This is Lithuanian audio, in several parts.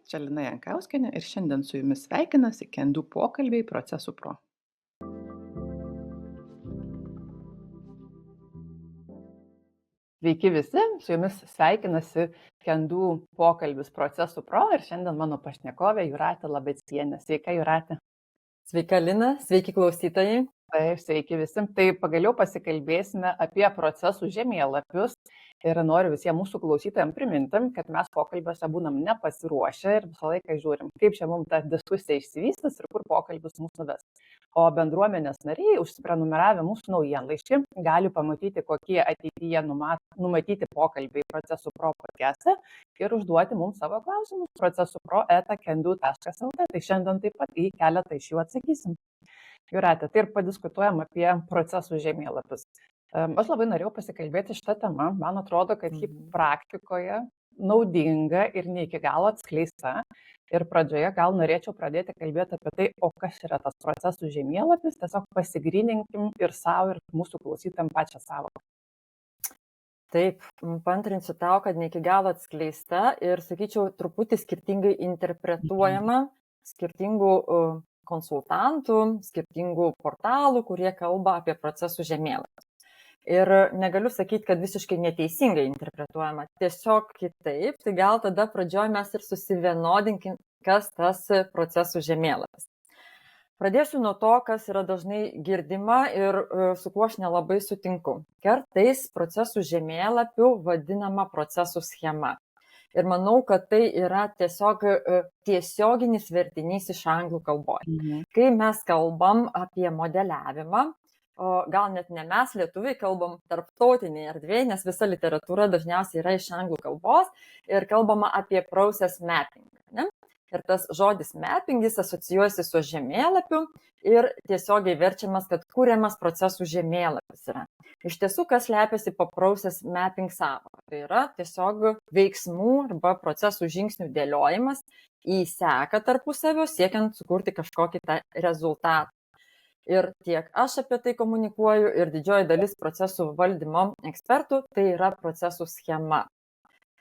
čia Lina Jankauskienė ir šiandien su jumis sveikinasi Kendu pokalbiai Procesų Pro. Sveiki visi, su jumis sveikinasi Kendu pokalbis Procesų Pro ir šiandien mano pašnekovė Jūratė Labeckienė. Sveika, Jūratė. Sveika, Lina, sveiki klausytojai. Taip, sveiki visi. Tai pagaliau pasikalbėsime apie procesų žemėlapius ir noriu visiems mūsų klausytojams priminti, kad mes pokalbiuose būnam nepasiruošę ir visą laiką žiūrim, kaip čia mums ta diskusija išsivystys ir kur pokalbis mūsų ves. O bendruomenės nariai, užsiprenumeravę mūsų naujienlaiškį, gali pamatyti, kokie ateityje numatyti pokalbiai Procesų Pro podcast'e ir užduoti mums savo klausimus procesupro@kendu.lt. Tai šiandien taip pat į keletą iš jų atsakysim. Jūratė, tai ir padiskutuojam apie procesų žemėlapius. Aš labai norėjau pasikalbėti šitą temą. Man atrodo, kad ji praktikoje naudinga ir ne iki galo atskleista. Ir pradžioje gal norėčiau pradėti kalbėti apie tai, o kas yra tas procesų žemėlapis. Tiesiog pasigryninkim ir savo, ir mūsų klausytam pačią savo. Taip, paantrinsiu tau, kad ne iki galo atskleista ir, sakyčiau, truputį skirtingai interpretuojama skirtingų konsultantų, skirtingų portalų, kurie kalba apie procesų žemėlapius. Ir negaliu sakyti, kad visiškai neteisingai interpretuojama, tiesiog kitaip, tai gal tada pradžioje mes ir susivienodinkim, kas tas procesų žemėlapis. Pradėsiu nuo to, kas yra dažnai girdima ir su kuo aš nelabai sutinku. Kartais procesų žemėlapių vadinama procesų schema. Ir manau, kad tai yra tiesiog tiesioginis vertinys iš anglų kalboje. Kai mes kalbam apie modeliavimą, gal net ne mes, lietuviai, kalbam tarptautinėje erdvėje, nes visa literatūra dažniausiai yra iš anglų kalbos ir kalbama apie process mapping. Ne? Ir tas žodis mapping jis asocijuojasi su žemėlapiu ir tiesiogiai verčiamas, kad kuriamas procesų žemėlapis yra. Iš tiesų, kas slepiasi po process mapping sąvoką? Tai yra tiesiog veiksmų arba procesų žingsnių dėliojimas į seką tarpusavio, siekiant sukurti kažkokį tą rezultatą. Ir tiek aš apie tai komunikuoju ir didžioji dalis procesų valdymo ekspertų, tai yra procesų schema.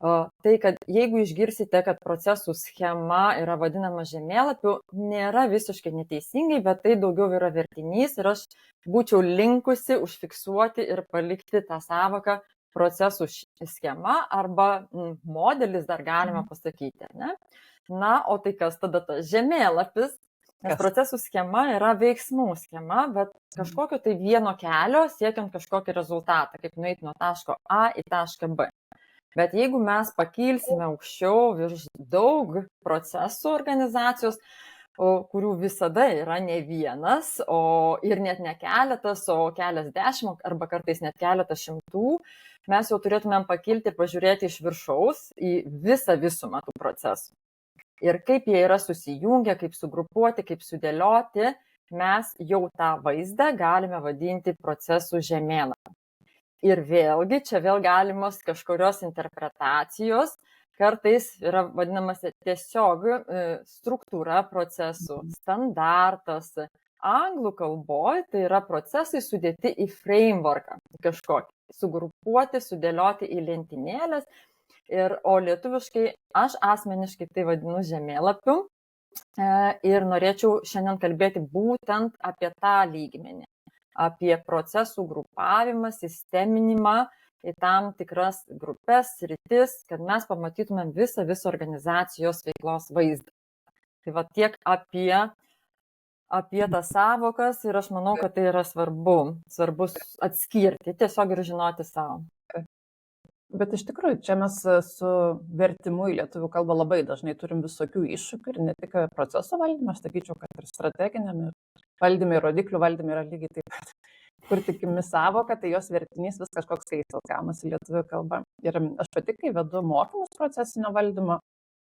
Tai, kad jeigu išgirsite, kad procesų schema yra vadinama žemėlapiu, nėra visiškai neteisingai, bet tai daugiau yra vertinys ir aš būčiau linkusi užfiksuoti ir palikti tą sąvoką procesų schema arba modelis dar galima pasakyti. Ne? Na, o tai kas tada tas žemėlapis? Nes procesų schema yra veiksmų schema, bet kažkokio tai vieno kelio siekiant kažkokį rezultatą, kaip nueiti nuo taško A į tašką B. Bet jeigu mes pakilsime aukščiau virš daug procesų organizacijos, kurių visada yra ne vienas, ir net ne keletas, o keliasdešimt arba kartais net keletas šimtų, mes jau turėtumėm pakilti ir pažiūrėti iš viršaus į visą visumą tų procesų. Ir kaip jie yra susijungę, kaip sugrupuoti, kaip sudėlioti, mes jau tą vaizdą galime vadinti procesų žemėlapiu. Ir vėlgi, čia vėl galimos kažkurios interpretacijos, kartais yra vadinamas tiesiog struktūra procesų, standartas. Anglų kalboje tai yra procesai sudėti į frameworką, kažkokį, sugrupuoti, sudėlioti į lentynėlės. O lietuviškai aš asmeniškai tai vadinu žemėlapiu ir norėčiau šiandien kalbėti būtent apie tą lygmenį. Apie procesų grupavimą, sisteminimą į tam tikras grupės, sritis, kad mes pamatytumėm visą organizacijos veiklos vaizdą. Tai va tiek apie tas sąvokas ir aš manau, kad tai yra svarbu atskirti, tiesiog ir žinoti savo. Bet iš tikrųjų, čia mes su vertimu į lietuvių kalbą labai dažnai turim visokių iššūkių ir ne tik proceso valdymą, aš sakyčiau, kad ir strateginiam, ir valdymai, rodiklių valdymai yra lygiai taip pat. Kur tikimi sąvoka, tai jos vertinys vis kažkoks keistas gaunasi lietuvių kalba. Ir aš pati, kai vedu mokymus procesinio valdymo,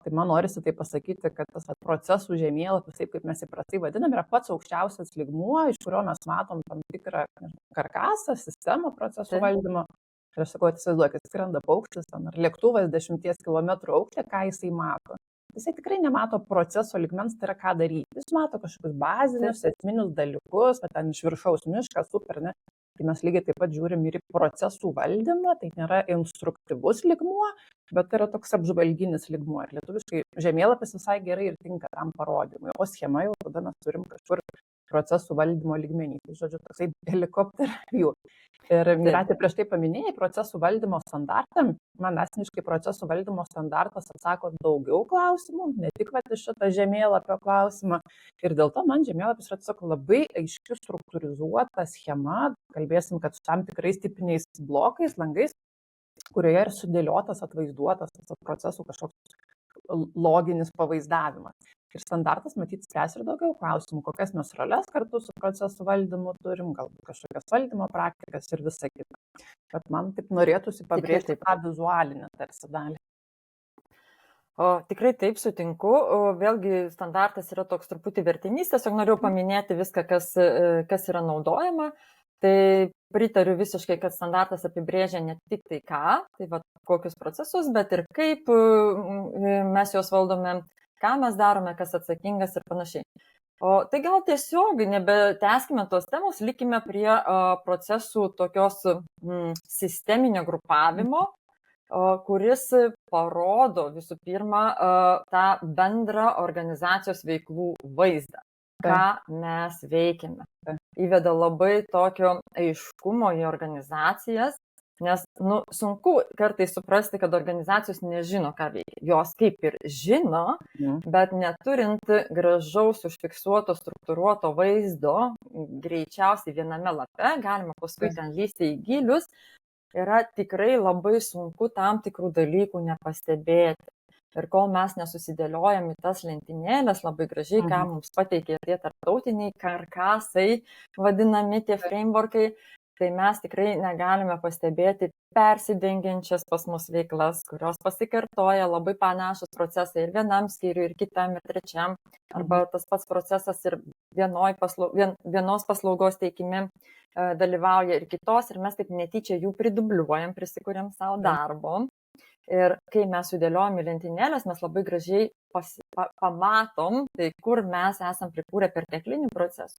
tai man norisi tai pasakyti, kad tas procesų žemėlapis, taip kaip mes įprastai vadinam, yra pats aukščiausias lygmuo, iš kurio mes matom tam tikrą karkasą, sistemą procesų valdymo. Ir aš sakau, įsivaizduokit, skrenda paukštis ar lėktuvas 10 km aukšte, ką jisai mato. Jisai tikrai nemato proceso lygmens, tai yra ką daryti. Jis mato kažkokius bazinius, esminius dalykus, ten iš viršaus miškas, super, ne? Tai mes lygiai taip pat žiūrim ir į procesų valdymą, tai nėra instruktyvus lygmuo, bet tai yra toks apžvalginis lygmuo. Ir lietuviškai žemėlapis visai gerai ir tinka tam parodymui, o schema jau tada mes turim kažkur procesų valdymo lygmenį. Tai žodžiu, toksai helikopter view. Ir Miratė prieš tai paminėjai procesų valdymo standartą. Man asmeniškai procesų valdymo standartas atsako daugiau klausimų, ne tik šitą žemėlapio klausimą. Ir dėl to man žemėlapis yra tiesiog labai aiškiai struktūrizuota schema. Kalbėsim, kad su tam tikrais tipiniais blokais, langais, kurioje ir sudėliotas, atvaizduotas procesų kažkoks loginis pavaizdavimas. Ir standartas, matyt, spręs ir daugiau klausimų, kokias mes roles kartu su procesų valdymu turim, galbūt kažkokias valdymo praktikas ir visa kita. Bet man taip norėtųsi pabrėžti tą vizualinę tarsi dalį. Tikrai taip sutinku. Vėlgi standartas yra toks truputį vertinys, tiesiog noriu paminėti viską, kas yra naudojama. Tai pritariu visiškai, kad standartas apibrėžia ne tik tai ką, tai va, kokius procesus, bet ir kaip mes juos valdome, ką mes darome, kas atsakingas ir panašiai. Tai gal tiesiog nebetęskime tos temos, likime prie procesų tokios sisteminio grupavimo, kuris parodo visų pirma tą bendrą organizacijos veiklų vaizdą, ką mes veikiame. Įveda labai tokio aiškumo į organizacijas, nes sunku kartais suprasti, kad organizacijos nežino, ką veikia. Jos kaip ir žino, bet neturint gražaus užfiksuoto, struktūruoto vaizdo, greičiausiai viename lape, galima paskui ten lysti į gilius, yra tikrai labai sunku tam tikrų dalykų nepastebėti. Ir kol mes nesusidėliojam į tas lentynėlės labai gražiai, ką mums pateikė tie tarptautiniai karkasai, vadinami tie frameworkai, tai mes tikrai negalime pastebėti persidengiančias pas mus veiklas, kurios pasikartoja labai panašus procesai ir vienam skyriui, ir kitam, ir trečiam, arba tas pats procesas ir vienos paslaugos teikime dalyvauja ir kitos, ir mes taip netyčia jų pridubliuojam, prisikuriam savo darbo. Ir kai mes sudėliojam į lentynėlės, mes labai gražiai pamatom, tai kur mes esam prikūrę perteklinių procesų.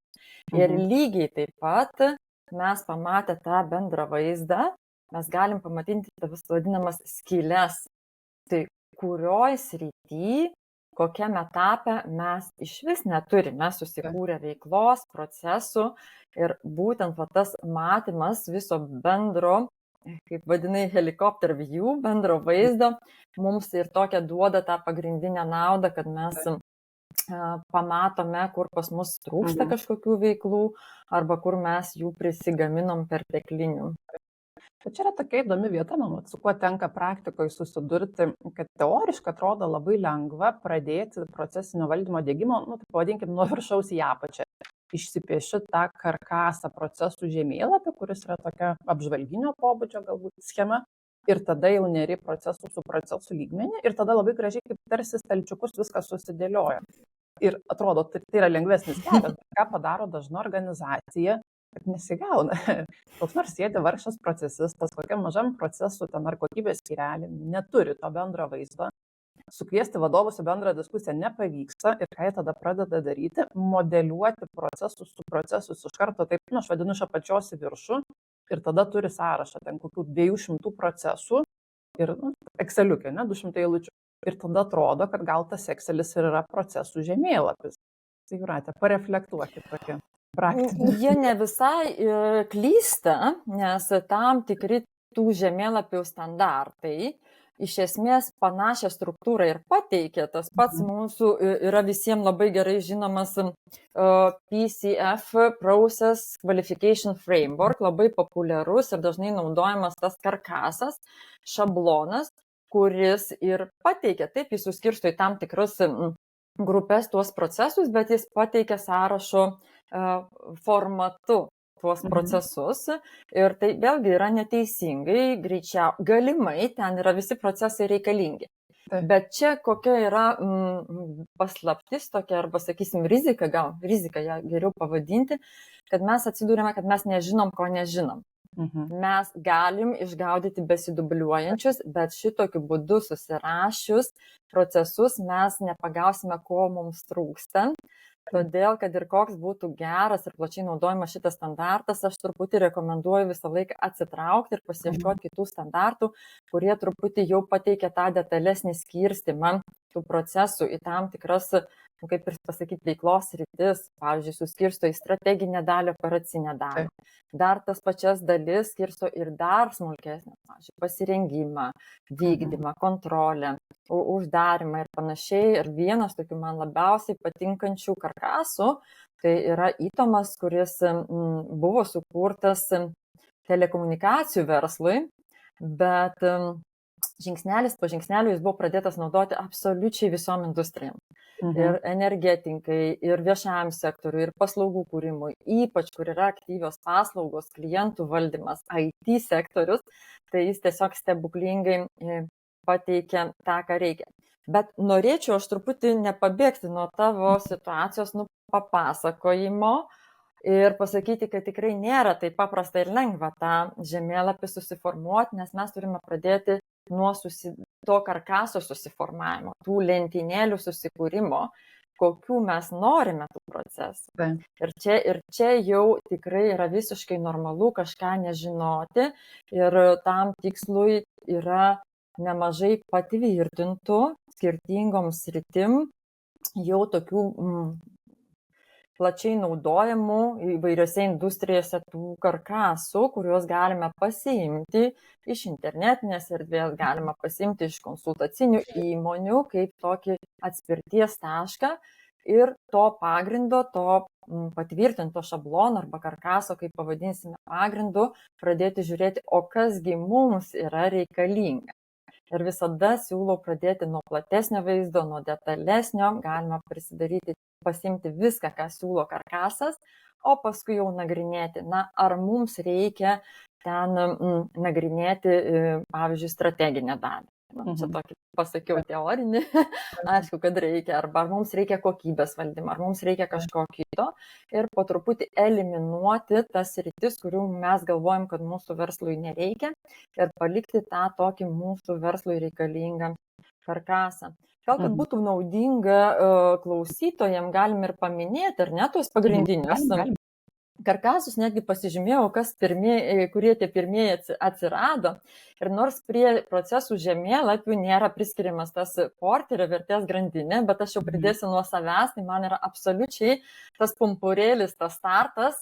Ir lygiai taip pat mes pamatę tą bendrą vaizdą, mes galim pamatyti tas vadinamas skyles. Tai kurioj srity, kokiame etape mes iš vis neturime susikūrę veiklos, procesų. Ir būtent tas matymas viso bendro, kaip vadinai, helikopter view, bendro vaizdo, mums ir tokia duoda tą pagrindinę naudą, kad mes pamatome, kur pas mus trūksta kažkokių veiklų, arba kur mes jų prisigaminom perteklinių. Čia yra tokia įdomi vieta, man, su kuo tenka praktikoje susidurti, kad teoriškai atrodo labai lengva pradėti procesinio valdymo diegimo, tai pavadinkim, nuo viršaus į apačią. Išsipieši tą karkasą procesų žemėlapį, kuris yra tokia apžvalginio pobūdžio galbūt schema, ir tada jau neri procesų su procesų lygmenį, ir tada labai gražiai kaip tarsi stalčiukus viskas susidėlioja. Ir atrodo, tai yra lengvesnis kelias, ką padaro dažna organizacija, kad nesigauna. Koks nors sėdi vargšas procesistas, kokiam mažam procesų ten ar kokybės skyrelį, neturi to bendro vaizdo. Sukviesti vadovus į bendrą diskusiją nepavyksta, ir ką jie tada pradeda daryti, modeliuoti procesus su procesus iš karto, taip, aš vadinu, iš apačios į viršų, ir tada turi sąrašą ten kokių 200 procesų ir Exceliukė, 200 eilučių. Ir tada atrodo, kad gal tas Excelis ir yra procesų žemėlapis. Tai Jūrate, pareflektuokit tokia praktika. Jie ne visai klysta, nes tam tikri tų žemėlapių standartai iš esmės panašią struktūrą ir pateikia. Tas pats mūsų yra visiems labai gerai žinomas PCF, Process Qualification Framework, labai populiarus ir dažnai naudojamas tas karkasas, šablonas, kuris ir pateikia, taip jis suskirsto į tam tikrus grupės tuos procesus, bet jis pateikia sąrašo formatu tuos procesus, ir tai vėlgi yra neteisingai, galimai ten yra visi procesai reikalingi. Bet čia kokia yra paslaptis tokia, arba sakysim rizika, gal rizika ją geriau pavadinti, kad mes atsidūrėme, kad mes nežinom, ko nežinom. Mes galim išgaudyti besidubliuojančius, bet šitokiu būdu susirašius procesus mes nepagausime, ko mums trūksta. Todėl, kad ir koks būtų geras ir plačiai naudojamas šitas standartas, aš truputį rekomenduoju visą laiką atsitraukti ir pasiieškoti kitų standartų, kurie truputį jau pateikia tą detalesnį skirstimą tų procesų į tam tikras, kaip ir pasakyti, veiklos rytis. Pavyzdžiui, suskirsto į strateginę dalį, operacinę dalį. Dar tas pačias dalis skirsto ir dar smulkesnę, pavyzdžiui, pasirengimą, vykdymą, kontrolę, uždarimą ir panašiai. Ir vienas tokių man labiausiai patinkančių karkasų, tai yra Itomas, kuris buvo sukurtas telekomunikacijų verslui, bet žingsnelis po žingsnelio jis buvo pradėtas naudoti absoliučiai visom industrijom. Ir energetikai, ir viešajam sektoriui, ir paslaugų kūrimui, ypač kur yra aktyvios paslaugos, klientų valdymas, IT sektorius, tai jis tiesiog stebuklingai pateikia tą, ką reikia. Bet norėčiau aš truputį nepabėgti nuo tavo situacijos papasakojimo ir pasakyti, kad tikrai nėra taip paprasta ir lengva tą žemėlapį susiformuoti, nes mes turime pradėti nuo to karkaso susiformavimo, tų lentynėlių susikūrimo, kokių mes norime tų procesų. Ir čia jau tikrai yra visiškai normalu kažką nežinoti ir tam tikslui yra nemažai patvirtintų skirtingom sritim jau tokių plačiai naudojamų įvairiose industrijose tų karkasų, kuriuos galime pasiimti iš internetinės erdvės, galima pasiimti iš konsultacinių įmonių kaip tokį atspirties tašką ir to pagrindo, to patvirtinto šablono arba karkaso, kaip pavadinsime pagrindu, pradėti žiūrėti, o kasgi mums yra reikalinga. Ir visada siūlau pradėti nuo platesnio vaizdo, nuo detalesnio, galima pasimti viską, ką siūlo karkasas, o paskui jau nagrinėti, ar mums reikia ten nagrinėti, pavyzdžiui, strateginę dalį. Čia tokį pasakiau teorinį, aišku, kad reikia, arba ar mums reikia kokybės valdymą, ar mums reikia kažko kito ir po truputį eliminuoti tas sritis, kurių mes galvojam, kad mūsų verslui nereikia ir palikti tą tokį mūsų verslui reikalingą karkasą. Gal, kad būtų naudinga klausytojams, galim ir paminėti, ar ne, tuos pagrindinius karkasus, netgi pasižymėjau, kurie tie pirmieji atsirado. Ir nors prie procesų žemėlapių nėra priskiriamas tas porterio vertės grandinė, bet aš jau pridėsiu nuo savęs, tai man yra absoliučiai tas pumpurėlis, tas startas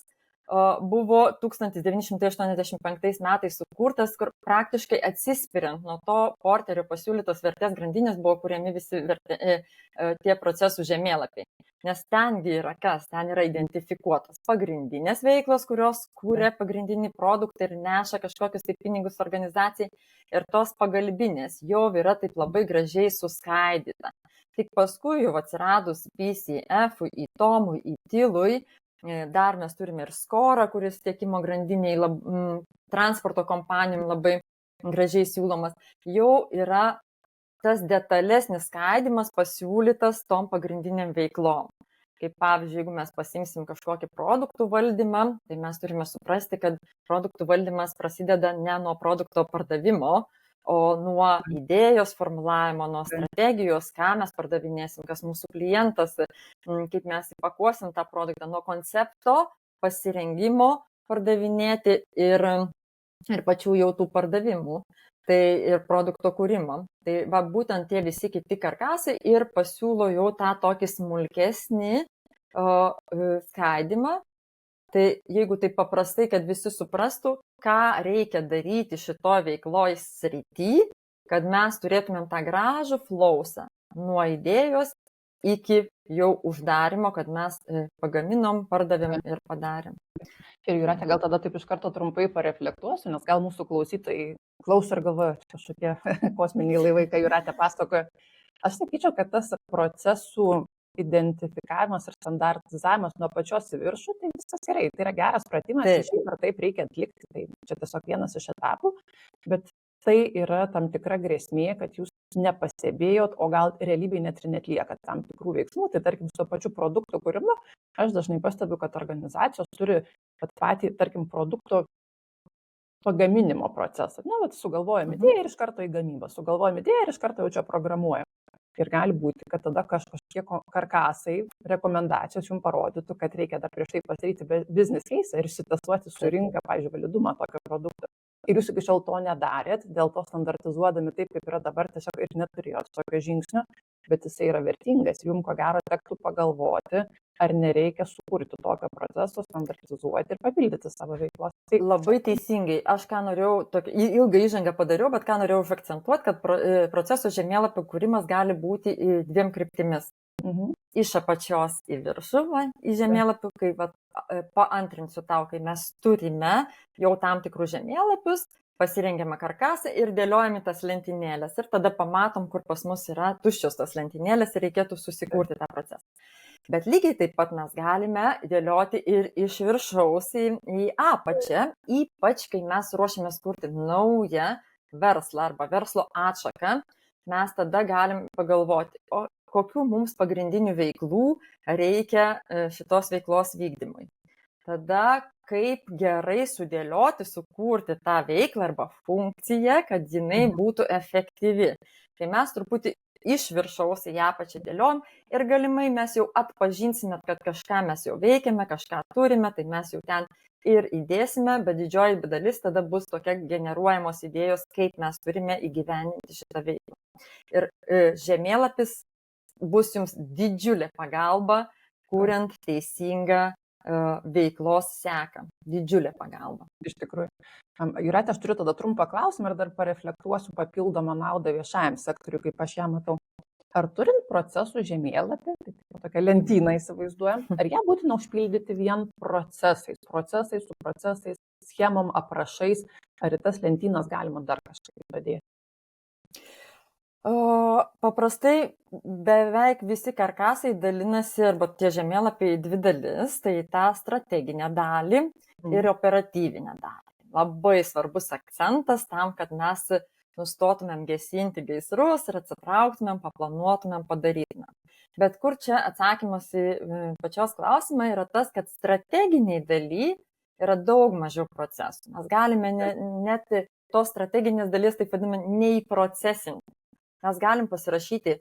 buvo 1985 metais sukurtas, kur praktiškai atsispiriant nuo to porterio pasiūlytos vertės grandinės buvo kuriami visi tie procesų žemėlapiai. Nes tengi yra kas? Ten yra identifikuotos pagrindinės veiklos, kurios kūrė pagrindinį produktą ir neša kažkokius tai pinigus organizacijai. Ir tos pagalbinės jau yra taip labai gražiai suskaidyta. Tik paskui jau atsiradus PCF, Itomui, Itilui, dar mes turime ir Skorą, kuris tiekimo grandiniai transporto kompanijom labai gražiai siūlomas. Jau yra tas detalesnis skaidimas pasiūlytas tom pagrindiniam veiklom. Kaip pavyzdžiui, jeigu mes pasimsim kažkokį produktų valdymą, tai mes turime suprasti, kad produktų valdymas prasideda ne nuo produkto pardavimo, o nuo idėjos formulavimo, nuo strategijos, ką mes pardavinėsim, kas mūsų klientas, kaip mes įpakuosim tą produktą, nuo koncepto, pasirengimo pardavinėti ir pačių jau tų pardavimų. Tai ir produkto kūrimo. Tai būtent tie visi kiti karkasai ir pasiūlo jau tą tokį smulkesnį skaidimą. Tai jeigu taip paprastai, kad visi suprastų, ką reikia daryti šitoj veikloj srity, kad mes turėtumėm tą gražų flausą nuo idėjos iki jau uždarimo, kad mes pagaminom, pardavėm ir padarėm. Ir Jūratė, gal tada taip iš karto trumpai pareflektuosiu, nes gal mūsų klausytojai klauso ir galvoja, kažkokie kosminiai laivai, ką Jūratė pasakoja. Aš sakyčiau, kad tas procesų identifikavimas ir standartizavimas nuo pačios į viršų, tai viskas gerai, tai yra geras pratimas, šiaip ar taip reikia atlikti, tai čia tiesiog vienas iš etapų, bet tai yra tam tikra grėsmė, kad jūs nepastebėjot, o gal realybėje net ir netliekat tam tikrų veiksmų, tai tarkim su pačiu produkto kūrimu, aš dažnai pastebiu, kad organizacijos turi patį, tarkim, produkto pagaminimo procesą. Sugalvojam idėją ir iš karto į gamybą, sugalvojam idėją ir iš karto jau čia programuojam. Ir gali būti, kad tada kažkokie karkasai, rekomendacijos jums parodytų, kad reikia dar prieš tai pasidaryti business case ir išsitestuoti su rinka, pavyzdžiui, validumą tokio produkto. Ir jūs iki šiol to nedarėt, dėl to standartizuodami taip, kaip yra dabar, tiesiog ir neturėjot tokio žingsnio, bet jisai yra vertingas. Jums ko gero tektų pagalvoti, ar nereikia sukurti tokio proceso, standartizuoti ir papildyti savo veiklos. Tai Labai teisingai. Aš ką norėjau, ilgą įžangą padariau, bet ką norėjau užakcentuoti, kad proceso žemėlapio kūrimas gali būti dviem kryptimis. Iš apačios į viršų, į žemėlapių, kai paantrinsiu tau, kai mes turime jau tam tikrus žemėlapius, pasirengiame karkasą ir dėliojame tas lentynėlės. Ir tada pamatom, kur pas mus yra tuščios tos lentynėlės ir reikėtų susikurti tą procesą. Bet lygiai taip pat mes galime dėlioti ir iš viršaus į apačią, ypač kai mes ruošiamės kurti naują verslą arba verslo atšaką, mes tada galim pagalvoti, o kokių mums pagrindinių veiklų reikia šitos veiklos vykdymui. Tada kaip gerai sudėlioti, sukurti tą veiklą arba funkciją, kad jinai būtų efektyvi. Tai mes truputį iš viršaus į apačią dėliom ir galimai mes jau atpažinsime, kad kažką mes jau veikiame, kažką turime, tai mes jau ten ir įdėsime, bet didžioji dalis tada bus tokia generuojamos idėjos, kaip mes turime įgyvendinti šitą veiklą. Ir žemėlapis bus jums didžiulė pagalba, kuriant teisingą veiklos seką. Didžiulė pagalba. Iš tikrųjų. Jūrate, aš turiu tada trumpą klausimą ir dar pareflektuosiu papildomą naudą viešajam sektoriui, kaip aš ją matau. Ar turint procesų žemėlapį, tai tokią lentyną įsivaizduojam, ar ją būtina užpildyti vien procesais su procesais, schemom, aprašais, ar į tas lentynas galima dar kažkaip padėti? Paprastai beveik visi karkasai dalinasi arba tie žemėlapiai į dvi dalis, tai tą strateginę dalį ir operatyvinę dalį. Labai svarbus akcentas tam, kad mes nustotumėm gesinti gaisrus ir atsitrauktumėm, paplanuotumėm, padarytumėm. Bet kur čia atsakymas į pačios klausimą yra tas, kad strateginiai daly yra daug mažiau procesų. Mes galime net tos strateginės dalies, taip vadiname, neįprocesinti. Mes galim pasirašyti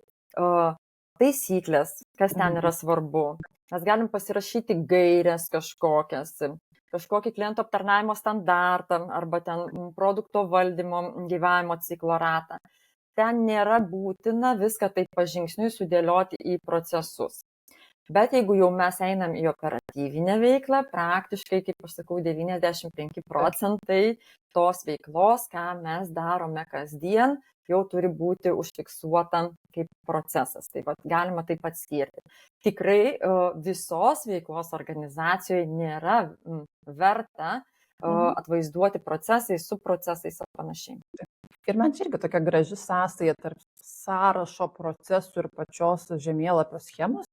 taisyklės, kas ten yra svarbu. Mes galim pasirašyti gairės kažkokias, kažkokį klientų aptarnavimo standartą arba ten produkto valdymo gyvavimo ciklo ratą. Ten nėra būtina viską taip pažingsniui sudėlioti į procesus. Bet jeigu jau mes einam į operatyvinę veiklą, praktiškai, kaip aš sakau, 95% tos veiklos, ką mes darome kasdien, jau turi būti užfiksuota kaip procesas. Tai galima taip atskirti. Tikrai visos veiklos organizacijoje nėra verta atvaizduoti procesais, su procesais ar panašiai. Ir man čia irgi tokia graži sąsaja tarp sąrašo procesų ir pačios žemėlapio schemos,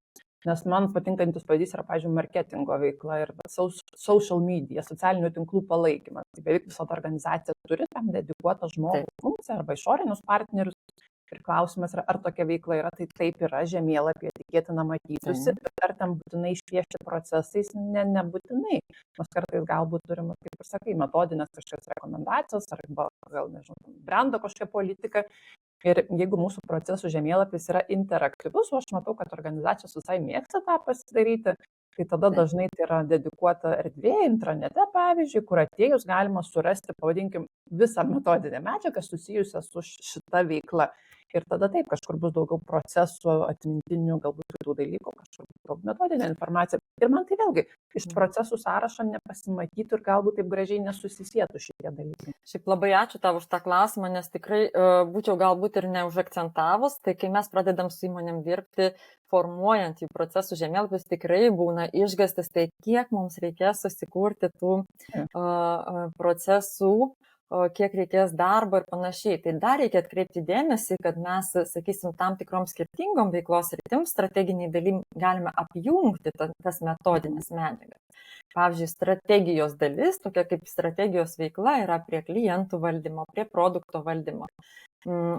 nes man patinkantis pavyzdys yra, pavyzdžiui, marketingo veikla ir social media, socialinių tinklų palaikymas. Tai beveik visą organizaciją turi tam dedikuotą žmogų funkciją arba išorinius partnerius. Ir klausimas yra, ar tokia veikla yra, tai taip yra, žemėlapyje tikėtina matytųsi, bet ar tam būtinai išpiešti procesais, nebūtinai. Mes kartais galbūt turime, kaip ir sakai, metodinės kažkokios rekomendacijos arba gal, nežinau, brendo kažkokia politika. Ir jeigu mūsų procesų žemėlapis yra interaktyvus, o aš matau, kad organizacijos visai mėgsta tą pasidaryti, tai tada dažnai tai yra dedikuota erdvė intranete, pavyzdžiui, kur atėjus galima surasti, pavadinkim, visą metodinę medžiagą susijusią su šita veikla. Ir tada taip, kažkur bus daugiau procesų, atmintinių, galbūt kitų dalykų, kažkur metodinė informacija. Ir man tai vėlgi iš procesų sąrašo nepasimatytų ir galbūt taip gražiai nesusisietų šitie dalykai. Šiaip labai ačiū tau už tą klausimą, nes tikrai būčiau galbūt ir neužakcentavus, tai kai mes pradedam su įmonėm dirbti, formuojant jų procesų žemėlapius, tikrai būna išgąstis, tai kiek mums reikės susikurti tų procesų, kiek reikės darbo ir panašiai. Tai dar reikia atkreipti dėmesį, kad mes, sakysim, tam tikrom skirtingom veiklos sritims strateginiai dalim galime apjungti tas metodinės medžiagas. Pavyzdžiui, strategijos dalis, tokia kaip strategijos veikla, yra prie klientų valdymo, prie produkto valdymo,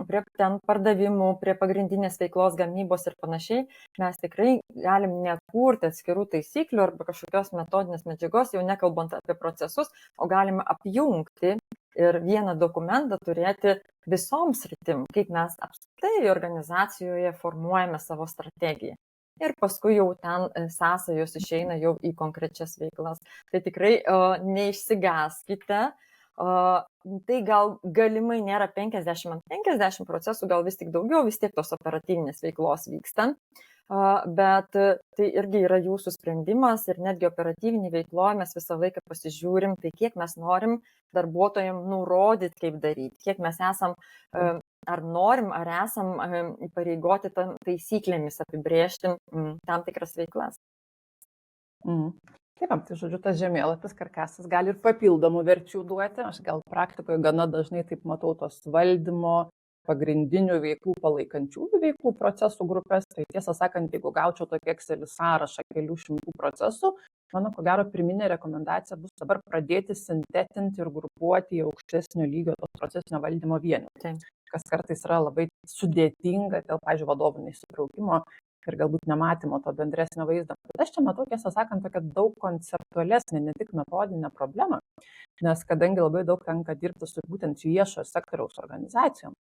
prie ten pardavimų, prie pagrindinės veiklos gamybos ir panašiai. Mes tikrai galim nekurti atskirų taisyklių arba kažkokios metodinės medžiagos, jau nekalbant apie procesus, o galime apjungti ir vieną dokumentą turėti visoms sritim, kaip mes apskritai organizacijoje formuojame savo strategiją. Ir paskui jau ten sąsajos išeina jau į konkrečias veiklas. Tai tikrai neišsigąskite. Tai gal galimai nėra 50 ant 50 procesų, gal vis tik daugiau, vis tiek tos operatyvinės veiklos vyksta. Bet tai irgi yra jūsų sprendimas ir netgi operatyvinį veikloje mes visą laiką pasižiūrim, tai kiek mes norim darbuotojams nurodyti, kaip daryti, kiek mes esam, ar norim, ar esam įpareigoti taisyklėmis apibrėžti tam tikras veiklas. Taip, tai žodžiu, tas žemėlapis, karkasas gali ir papildomų verčių duoti. Aš gal praktikoje gana dažnai taip matau tos valdymo pagrindinių veiklų, palaikančiųjų veiklų procesų grupės. Tai tiesą sakant, jeigu gaučiau tokį Excel sąrašą kelių šimtų procesų, mano ko gero pirminė rekomendacija bus dabar pradėti sintetinti ir grupuoti į aukštesnio lygio tos procesinio valdymo vienetus, kas kartais yra labai sudėtinga dėl, pavyzdžiui, vadovų neįsitraukimo ir galbūt nematymo to bendresnio vaizdo. Bet aš čia matau, tiesą sakant, tokią daug konceptualesnę, ne tik metodinę problemą, nes kadangi labai daug tenka dirbti su būtent viešojo sektoriaus organizacijom,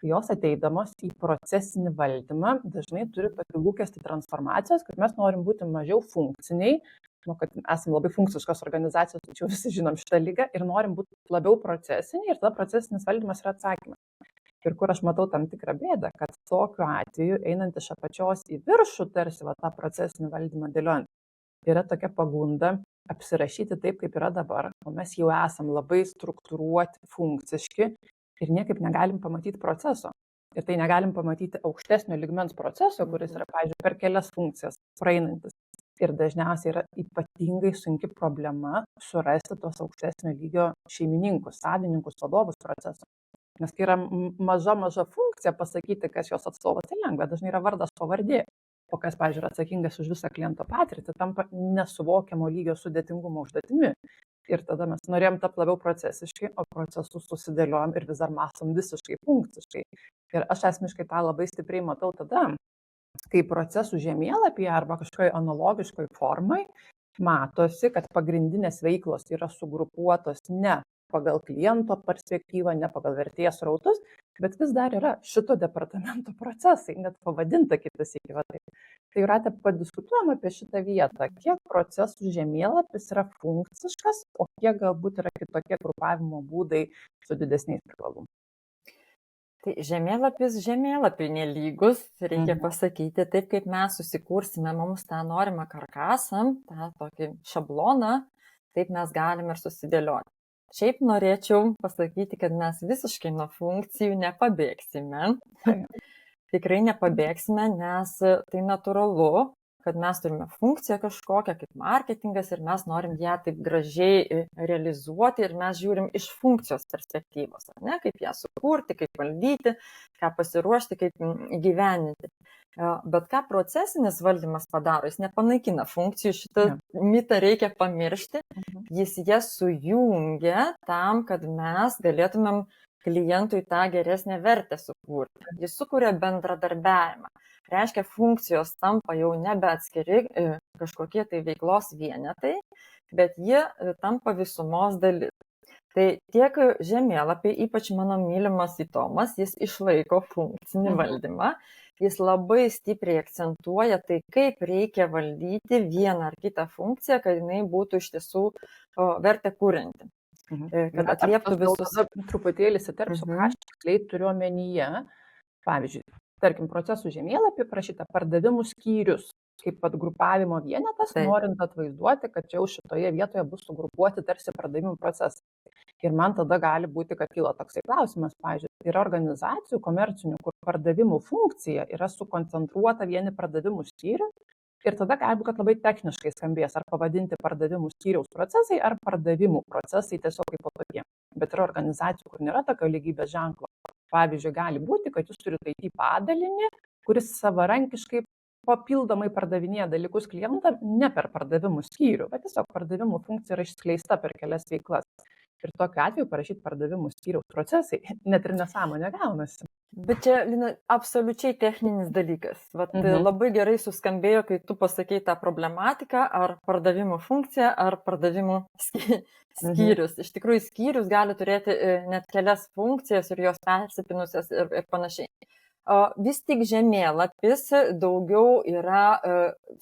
jos ateidamos į procesinį valdymą dažnai turi tokį lūkestį transformacijos, kad mes norim būti mažiau funkciniai, kad esame labai funkciškos organizacijos, tačiau visi žinom šitą lygą ir norim būti labiau procesiniai ir tada procesinis valdymas yra atsakymas. Ir kur aš matau tam tikrą bėdą, kad tokiu atveju, einant iš apačios į viršų, tarsi tą procesinį valdymą dėliojant, yra tokia pagunda apsirašyti taip, kaip yra dabar, o mes jau esam labai struktūruoti, funkciški ir niekaip negalim pamatyti proceso. Ir tai negalim pamatyti aukštesnio lygmens proceso, kuris yra, pavyzdžiui, per kelias funkcijas praeinantis. Ir dažniausiai yra ypatingai sunki problema surasti tos aukštesnio lygio šeimininkus, savininkus, vadovus proceso. Nes kai yra maža funkcija pasakyti, kas jos atstovas, tai lengva, dažnai yra vardas pavardė. O kas, pavyzdžiui, atsakingas už visą kliento patirtį, tampa nesuvokiamo lygio sudėtingumo užduotimi. Ir tada mes norėjom tapti labiau procesiškai, o procesus susidėliojom ir vis dar mąstom visiškai funkciškai. Ir aš asmeniškai tą labai stipriai matau tada, kai procesų žemėlapyje arba kažkokioj analogiškoj formai matosi, kad pagrindinės veiklos yra sugrupuotos ne pagal kliento perspektyvą, ne pagal vertės rautus, bet vis dar yra šito departamento procesai, net pavadinta kitas iki va taip. Tai Jūrate, padiskutuojam apie šitą vietą, kiek procesų žemėlapis yra funkciškas, o kiek galbūt yra kitokie grupavimo būdai su didesniais privalumais. Tai žemėlapis žemėlapiui nelygus, reikia pasakyti, taip kaip mes susikursime mums tą norimą karkasą, tą tokį šabloną, taip mes galim ir susidėlioti. Šiaip norėčiau pasakyti, kad mes visiškai nuo funkcijų nepabėgsime. Tikrai nepabėgsime, nes tai natūralu, kad mes turime funkciją kažkokią kaip marketingas ir mes norim ją taip gražiai realizuoti ir mes žiūrim iš funkcijos perspektyvos, ne? Kaip ją sukurti, kaip valdyti, ką pasiruošti, kaip įgyveninti. Bet ką procesinis valdymas padaro, jis nepanaikina funkcijų, šitą mitą reikia pamiršti, jis jas sujungia tam, kad mes galėtumėm klientui tą geresnę vertę sukurti. Jis sukuria bendradarbiavimą. Reiškia, funkcijos tampa jau nebe atskiri kažkokie tai veiklos vienetai, bet jie tampa visumos dalis. Tai tiek žemėlapiai, ypač mano mylimas įdomas, jis išlaiko funkcinį valdymą, jis labai stipriai akcentuoja tai, kaip reikia valdyti vieną ar kitą funkciją, kad jinai būtų iš tiesų vertę kurianti. Kad atlieptų visus. Truputėlį įsiterpsiu, ką aš tiksliai turiu omenyje. Pavyzdžiui, tarkim, procesų žemėlapį prašyta pardavimų skyrius, kaip grupavimo vienetas, norint atvaizduoti, kad jau šitoje vietoje bus sugrupuoti tarsi pardavimų procesai. Ir man tada gali būti, kad kyla toksai klausimas, pavyzdžiui, yra organizacijų komercinių, kur pardavimų funkcija yra sukoncentruota vieni pardavimų skyrių. Ir tada gali būt, kad labai techniškai skambės, ar pavadinti pardavimų skyriaus procesai, ar pardavimų procesai tiesiog kaip po tokie. Bet yra organizacijų, kur nėra tokio lygybės ženklo. Pavyzdžiui, gali būti, kad jūs turite IT padalinį, kuris savarankiškai papildomai pardavinėja dalykus klientam ne per pardavimų skyrių, bet tiesiog pardavimų funkcija yra išskleista per kelias veiklas. Ir tokiu atveju parašyti pardavimų skyriaus procesai net ir nesąmonė gaunasi. Bet čia, Lina, absoliučiai techninis dalykas. Vat labai gerai suskambėjo, kai tu pasakei tą problematiką, ar pardavimų funkcija, ar pardavimų skyrius. Iš tikrųjų, skyrius gali turėti net kelias funkcijas ir jos persipinusias ir panašiai. Vis tik žemėlapis daugiau yra,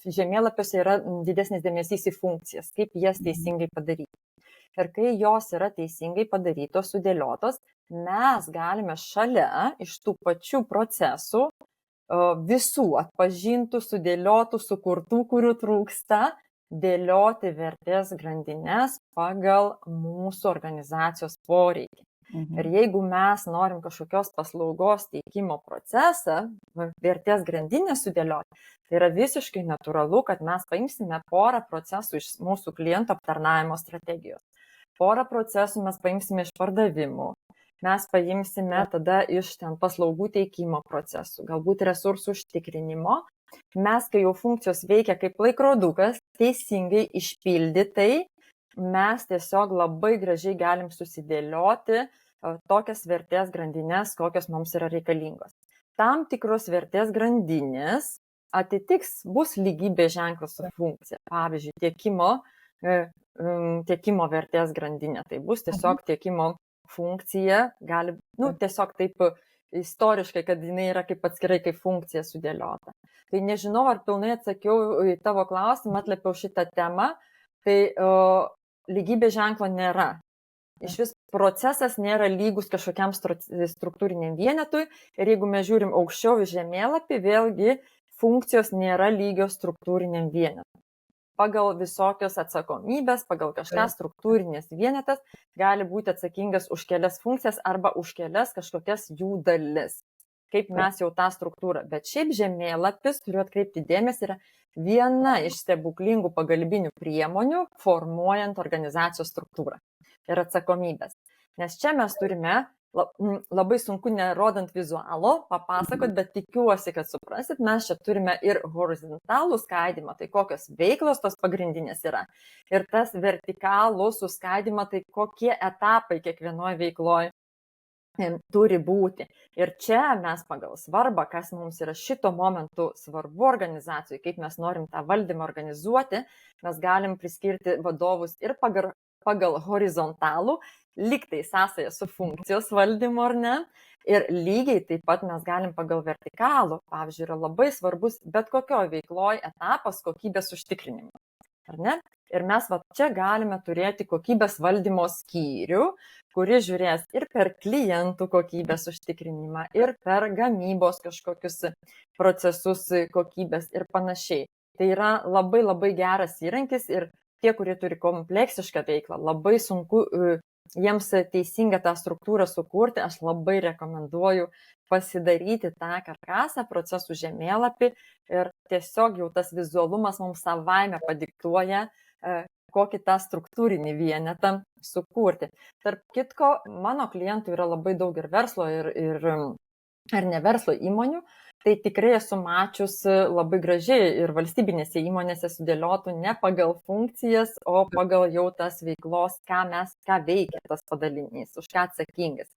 žemėlapiuose yra didesnis dėmesys į funkcijas, kaip jas teisingai padaryti. Ir kai jos yra teisingai padarytos, sudėliotos, mes galime šalia iš tų pačių procesų visų atpažintų, sudėliotų, sukurtų, kurių trūksta, dėlioti vertės grandines pagal mūsų organizacijos poreikį. Ir jeigu mes norim kažkokios paslaugos teikimo procesą, vertės grandinę sudėlioti, tai yra visiškai natūralu, kad mes paimsime porą procesų iš mūsų kliento aptarnavimo strategijos. Porą procesų mes paimsime iš pardavimų, mes paimsime tada iš ten paslaugų teikimo procesų, galbūt resursų užtikrinimo. Mes, kai jau funkcijos veikia kaip laikrodukas, teisingai išpildytai, mes tiesiog labai gražiai galim susidėlioti tokias vertės grandinės, kokios mums yra reikalingos. Tam tikros vertės grandinės bus lygybės ženklas su funkcija. Pavyzdžiui, tiekimo vertės grandinė. Tai bus tiesiog tiekimo funkcija, gali, tiesiog taip istoriškai, kad jinai yra kaip atskirai kaip funkcija sudėliota. Tai nežinau, ar pilnai atsakiau į tavo klausimą, atliepiau šitą temą. Tai lygybės ženklo nėra. Iš vis procesas nėra lygus kažkokiam struktūriniam vienetui ir jeigu mes žiūrim aukščiau į žemėlapį, vėlgi funkcijos nėra lygios struktūriniam vienetui. Pagal visokios atsakomybės, pagal kažką struktūrinės vienetas gali būti atsakingas už kelias funkcijas arba už kelias kažkokias jų dalis. Kaip mes jau tą struktūrą. Bet šiaip žemėlapis, turiu atkreipti dėmesį, yra viena iš stebuklingų pagalbinių priemonių formuojant organizacijos struktūrą ir atsakomybės. Nes čia mes turime, labai sunku nerodant vizualo papasakot, bet tikiuosi, kad suprasit, mes čia turime ir horizontalų skaidimą, tai kokios veiklos tos pagrindinės yra. Ir tas vertikalų suskaidimą, tai kokie etapai kiekvienoje veikloje turi būti. Ir čia mes pagal svarbą, kas mums yra šito momentu svarbu organizacijai, kaip mes norim tą valdymą organizuoti, mes galim priskirti vadovus ir pagal horizontalų, lygtai sąsąją su funkcijos valdymu ar ne. Ir lygiai taip pat mes galim pagal vertikalų, pavyzdžiui, yra labai svarbus bet kokio veikloje etapas kokybės užtikrinimo. Ar ne? Ir mes čia galime turėti kokybės valdymo skyrių, kuris žiūrės ir per klientų kokybės užtikrinimą, ir per gamybos kažkokius procesus kokybės ir panašiai. Tai yra labai labai geras įrankis ir tie, kurie turi kompleksišką veiklą, labai sunku jiems teisingą tą struktūrą sukurti. Aš labai rekomenduoju pasidaryti tą karkasą, procesų žemėlapį ir tiesiog jau tas vizualumas mums savaime padiktuoja, kokį tą struktūrinį vienetą sukurti. Tarp kitko, mano klientų yra labai daug ir verslo, ir ne verslo įmonių. Tai tikrai esu mačius labai gražiai ir valstybinėse įmonėse sudėliotų ne pagal funkcijas, o pagal jau tas veiklos, ką veikia tas padalinys, už ką atsakingas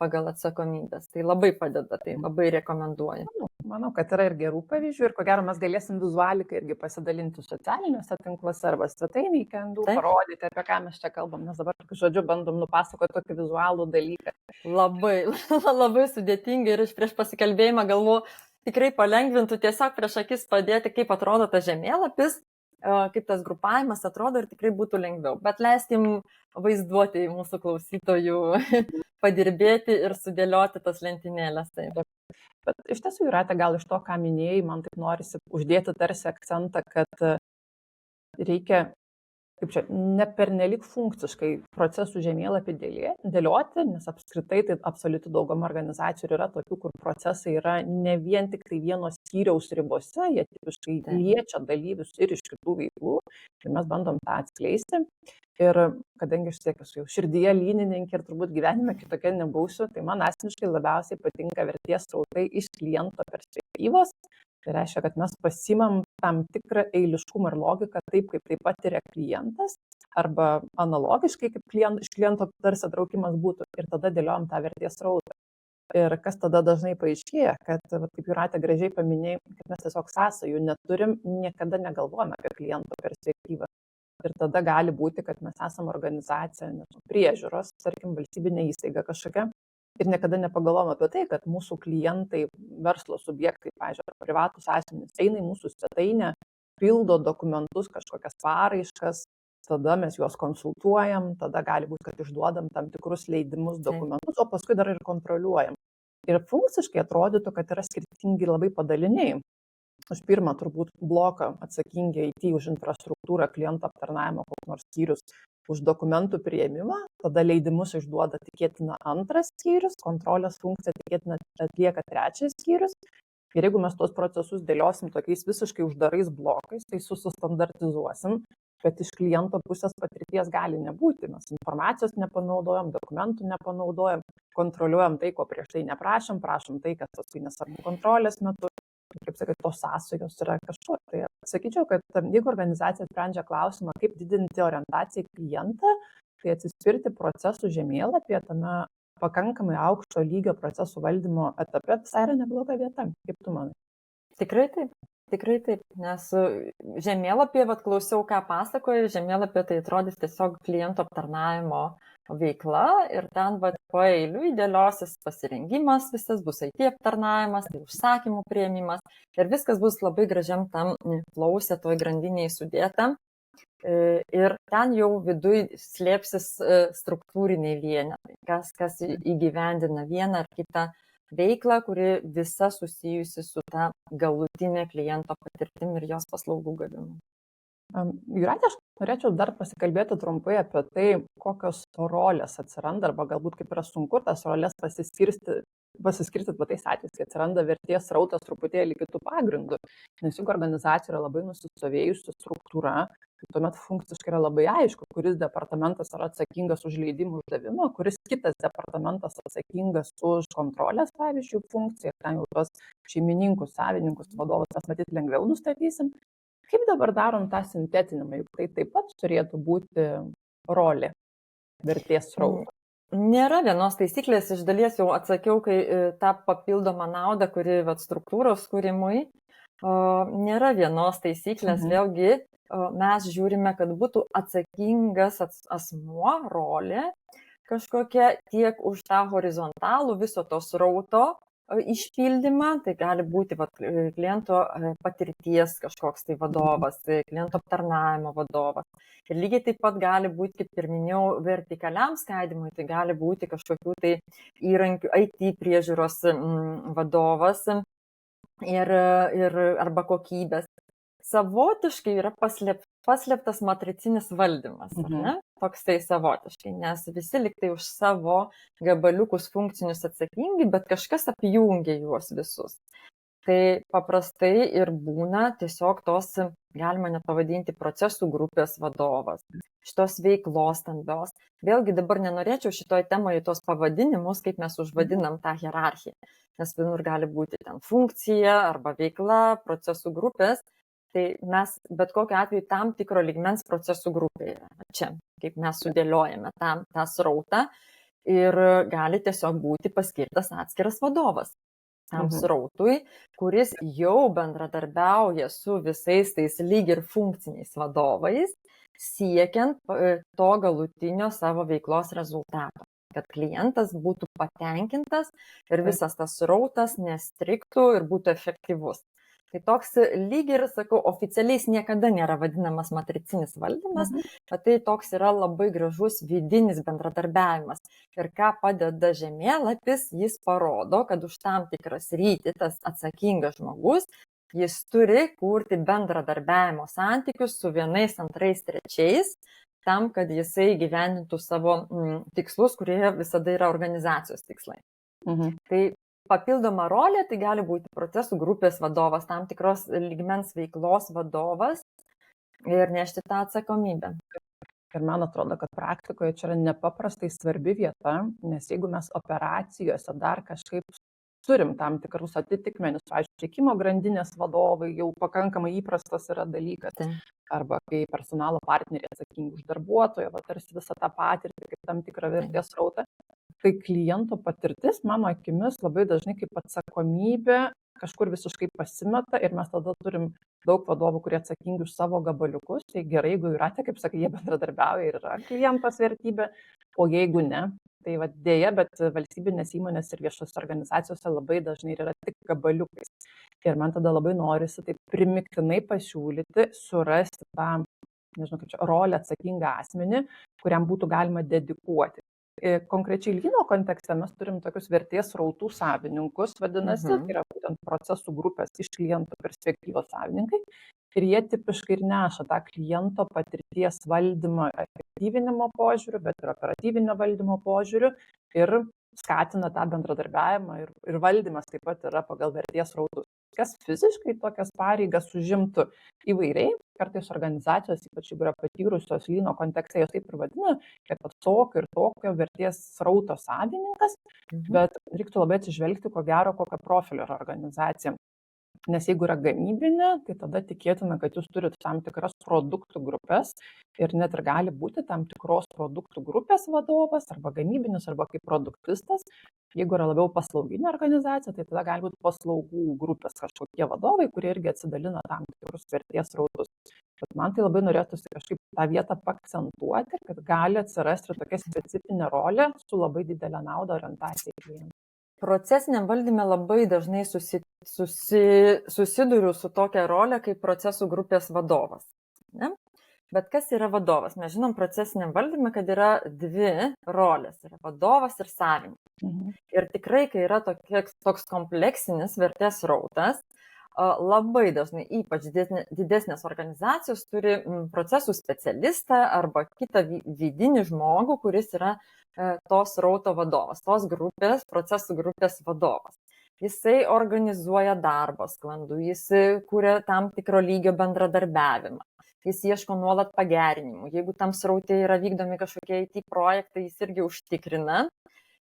pagal atsakomybės. Tai labai padeda, tai labai rekomenduoju. Manau, kad yra ir gerų pavyzdžių ir ko gero mes galėsim vizualikai irgi pasidalinti socialiniuose tinkluose arba svetainėje, parodyti, apie ką mes čia kalbam, nes dabar, žodžiu, bandom nupasakoti tokį vizualų dalyką. Labai sudėtingai ir aš prieš pasikalbėjimą galvoju, tikrai palengvintų tiesiog prieš akis padėti, kaip atrodo tas žemėlapis, kaip tas grupavimas atrodo ir tikrai būtų lengviau. Bet leiskim vaizduoti mūsų klausytojų padirbėti ir sudėlioti tas lentynėlės. Taip. Bet iš tiesų, Jūrate, gal iš to, ką minėjai, man taip norisi uždėti tarsi akcentą, kad reikia, kaip čia, ne pernelyg funkciškai procesų žemėlapį dėlioti, nes apskritai tai absoliuti dauguma organizacijų yra tokių, kur procesai yra ne vien tik tai vienos skyriaus ribose, jie tipiškai liečia dalyvius ir iš kitų veiklų ir mes bandom tą atskleisti. Ir kadangi aš esu jau širdyje lynininkė ir turbūt gyvenime kitokia nebūsiu, tai man asmeniškai labiausiai patinka vertės srautai iš kliento perspektyvos. Tai reiškia, kad mes pasimam tam tikrą eiliškumą ir logiką taip, kaip tai patiria klientas, arba analogiškai, kaip iš kliento tarsi traukimas būtų, ir tada dėliojam tą vertės srautą. Ir kas tada dažnai paaiškėja, kad, kaip Jūratė gražiai paminėjo, kad mes tiesiog sąsajų neturim, niekada negalvojame apie kliento perspektyvą. Ir tada gali būti, kad mes esame organizacija priežiūros, tarkim, valstybinė įstaiga kažkokia. Ir niekada nepagalvojame apie tai, kad mūsų klientai, verslo subjektai, pavyzdžiui, privatus asmenys eina į mūsų svetainę, pildo dokumentus, kažkokias paraiškas, tada mes juos konsultuojam, tada gali būti, kad išduodam tam tikrus leidimus, dokumentus, o paskui dar ir kontroliuojam. Ir funkciškai atrodytų, kad yra skirtingi labai padaliniai. Už pirmą turbūt bloką atsakingi IT už infrastruktūrą, kliento aptarnavimo, koks nors skyrius už dokumentų priėmimą, tada leidimus išduoda tikėtina antras skyrius, kontrolės funkciją tikėtina atlieka trečias skyrius. Ir jeigu mes tos procesus dėliosim tokiais visiškai uždarais blokais, tai susistandartizuosim, bet iš kliento pusės patirties gali nebūti. Mes informacijos nepanaudojam, dokumentų nepanaudojam, kontroliuojam tai, ko prieš tai neprašom, prašom tai, kas paskui nesvarbu kontrolės metu. Kaip sakai, tos sąsajos yra kažkur. Tai sakyčiau, kad jeigu organizacija sprendžia klausimą, kaip didinti orientaciją į klientą, tai atsispirti procesų žemėlapyje tame pakankamai aukšto lygio procesų valdymo etape visai yra nebloga vieta. Kaip tu manai? Tikrai taip, nes žemėlapyje, klausiau, ką pasakoju, žemėlapyje tai atrodys tiesiog kliento aptarnavimo veikla ir ten po eilių dėliosis pasirengimas, visas bus IT aptarnavimas, tai užsakymų priėmimas ir viskas bus labai gražiam tam klausė, toj grandiniai sudėta. Ir ten jau viduj slėpsis struktūriniai vienetai, kas įgyvendina vieną ar kitą veiklą, kuri visa susijusi su ta galutinė kliento patirtim ir jos paslaugų gavimu. Jūratė, aš norėčiau dar pasikalbėti trumpai apie tai, kokios rolės atsiranda, arba galbūt kaip yra sunku tas rolės pasiskirstyti tais atvejais, kai atsiranda vertės srautas truputėlį kitų pagrindų. Nes jeigu organizacija yra labai nusistovėjusi struktūra, tai tuomet funkciškai yra labai aišku, kuris departamentas yra atsakingas už leidimų uždavimą, kuris kitas departamentas atsakingas už kontrolės, pavyzdžiui, funkciją. Ten jau tos šeimininkus, savininkus, vadovus mes matyt lengviau nustatysim. Kaip dabar darom tą sintetinimą, juk tai taip pat turėtų būti rolė vertės srauto? Nėra vienos taisyklės, iš dalies jau atsakiau, kai tą papildomą naudą, kuri struktūros kūrimui, nėra vienos taisyklės, vėlgi mes žiūrime, kad būtų atsakingas asmuo, rolė kažkokia tiek už tą horizontalų viso to srauto išpildymą, tai gali būti kliento patirties kažkoks tai vadovas, kliento aptarnavimo vadovas. Ir lygiai taip pat gali būti, kaip ir minėjau, vertikaliam skaidimui, tai gali būti kažkokių tai įrankių IT priežiūros vadovas arba kokybės. Savotiškai yra paslėptas matricinis valdymas, ar ne? Toks tai savotiškai, nes visi liktai už savo gabaliukus funkcinius atsakingi, bet kažkas apjungia juos visus. Tai paprastai ir būna tiesiog tos, galima net pavadinti, procesų grupės vadovas, šitos veiklos stambios. Vėlgi dabar nenorėčiau šitoj temoje tos pavadinimus, kaip mes užvadinam tą hierarchiją, nes vienur gali būti ten funkcija arba veikla, procesų grupės. Tai mes bet kokiu atveju tam tikro lygmens procesų grupėje. Čia, kaip mes sudėliojame tą srautą ir gali tiesiog būti paskirtas atskiras vadovas tam srautui, kuris jau bendradarbiauja su visais tais lyg ir funkciniais vadovais, siekiant to galutinio savo veiklos rezultato, kad klientas būtų patenkintas ir visas tas srautas nestriktų ir būtų efektyvus. Tai toks lyg ir, sakau, oficialiai niekada nėra vadinamas matricinis valdymas, bet tai toks yra labai gražus vidinis bendradarbiavimas. Ir ką padeda žemėlapis, jis parodo, kad už tam tikras sritį tas atsakingas žmogus, jis turi kurti bendradarbiavimo santykius su vienais, antrais, trečiais, tam, kad jisai gyvendintų savo tikslus, kurie visada yra organizacijos tikslai. Tai papildoma rolė, tai gali būti procesų grupės vadovas, tam tikros lygmens veiklos vadovas ir nešti tą atsakomybę. Ir man atrodo, kad praktikoje čia yra nepaprastai svarbi vieta, nes jeigu mes operacijose dar kažkaip turim tam tikrus atitikmenis, pavyzdžiui, tiekimo grandinės vadovai jau pakankamai įprastas yra dalykas, arba kai personalo partneriai atsakingi už darbuotoją, tarsi visą tą patirtį kaip tam tikrą vertės srautą. tai kliento patirtis, mano akimis, labai dažnai kaip atsakomybė kažkur visiškai pasimeta ir mes tada turim daug vadovų, kurie atsakingi už savo gabaliukus. Tai gerai, jeigu yra, tai kaip sakai, jie bendradarbiauja ir yra klientas vertybė, o jeigu ne, tai va dėja, bet valstybinės įmonės ir viešos organizacijose labai dažnai yra tik gabaliukais. Ir man tada labai norisi taip primiktinai pasiūlyti, surasti tą, nežinau kaip čia, rolę atsakingą asmenį, kuriam būtų galima dedikuoti. Konkrečiai lyno kontekste mes turim tokius vertės srautų savininkus, vadinasi, tai yra būtent procesų grupės iš kliento perspektyvos savininkai. Ir jie tipiškai ir neša tą kliento patirties valdymą efektyvinimo požiūriu, bet ir operatyvinio valdymo požiūriu ir skatina tą bendradarbiavimą ir valdymas taip pat yra pagal vertės srautus. Kas fiziškai tokias pareigas užimtų įvairiai, kartais organizacijos, ypač jeigu yra patyrusios lyno kontekste, jos taip ir vadina, kad tokio ir tokio vertės srauto savininkas, bet reiktų labai atsižvelgti, ko gero, kokio profilio yra organizacija. Nes jeigu yra gamybinė, tai tada tikėtina, kad jūs turite tam tikras produktų grupės ir net ir gali būti tam tikros produktų grupės vadovas arba gamybinis arba kaip produktistas. Jeigu yra labiau paslauginė organizacija, tai tada gali būti paslaugų grupės kažkokie vadovai, kurie irgi atsidalina tam tikrus vertės srautus. Bet man tai labai norėtųsi kažkaip tą vietą paakcentuoti, kad gali atsirasti tokia specifinė rolė su labai didelė nauda orientacija į klientą. Procesiniam valdyme labai dažnai susiduriu su tokia rolė kaip procesų grupės vadovas. Ne? Bet kas yra vadovas? Mes žinom procesiniam valdyme, kad yra dvi rolės – yra vadovas ir savininkas. Ir tikrai, kai yra toks kompleksinis vertės srautas, labai dažnai, ypač didesnės organizacijos, turi procesų specialistą arba kitą vidinį žmogų, kuris yra tos srauto vadovas, tos grupės, procesų grupės vadovas. Jisai organizuoja darbą sklandų, jis kuria tam tikro lygio bendradarbiavimą, jis ieško nuolat pagerinimų. Jeigu tam sraute yra vykdomi kažkokie IT projektai, jis irgi užtikrina.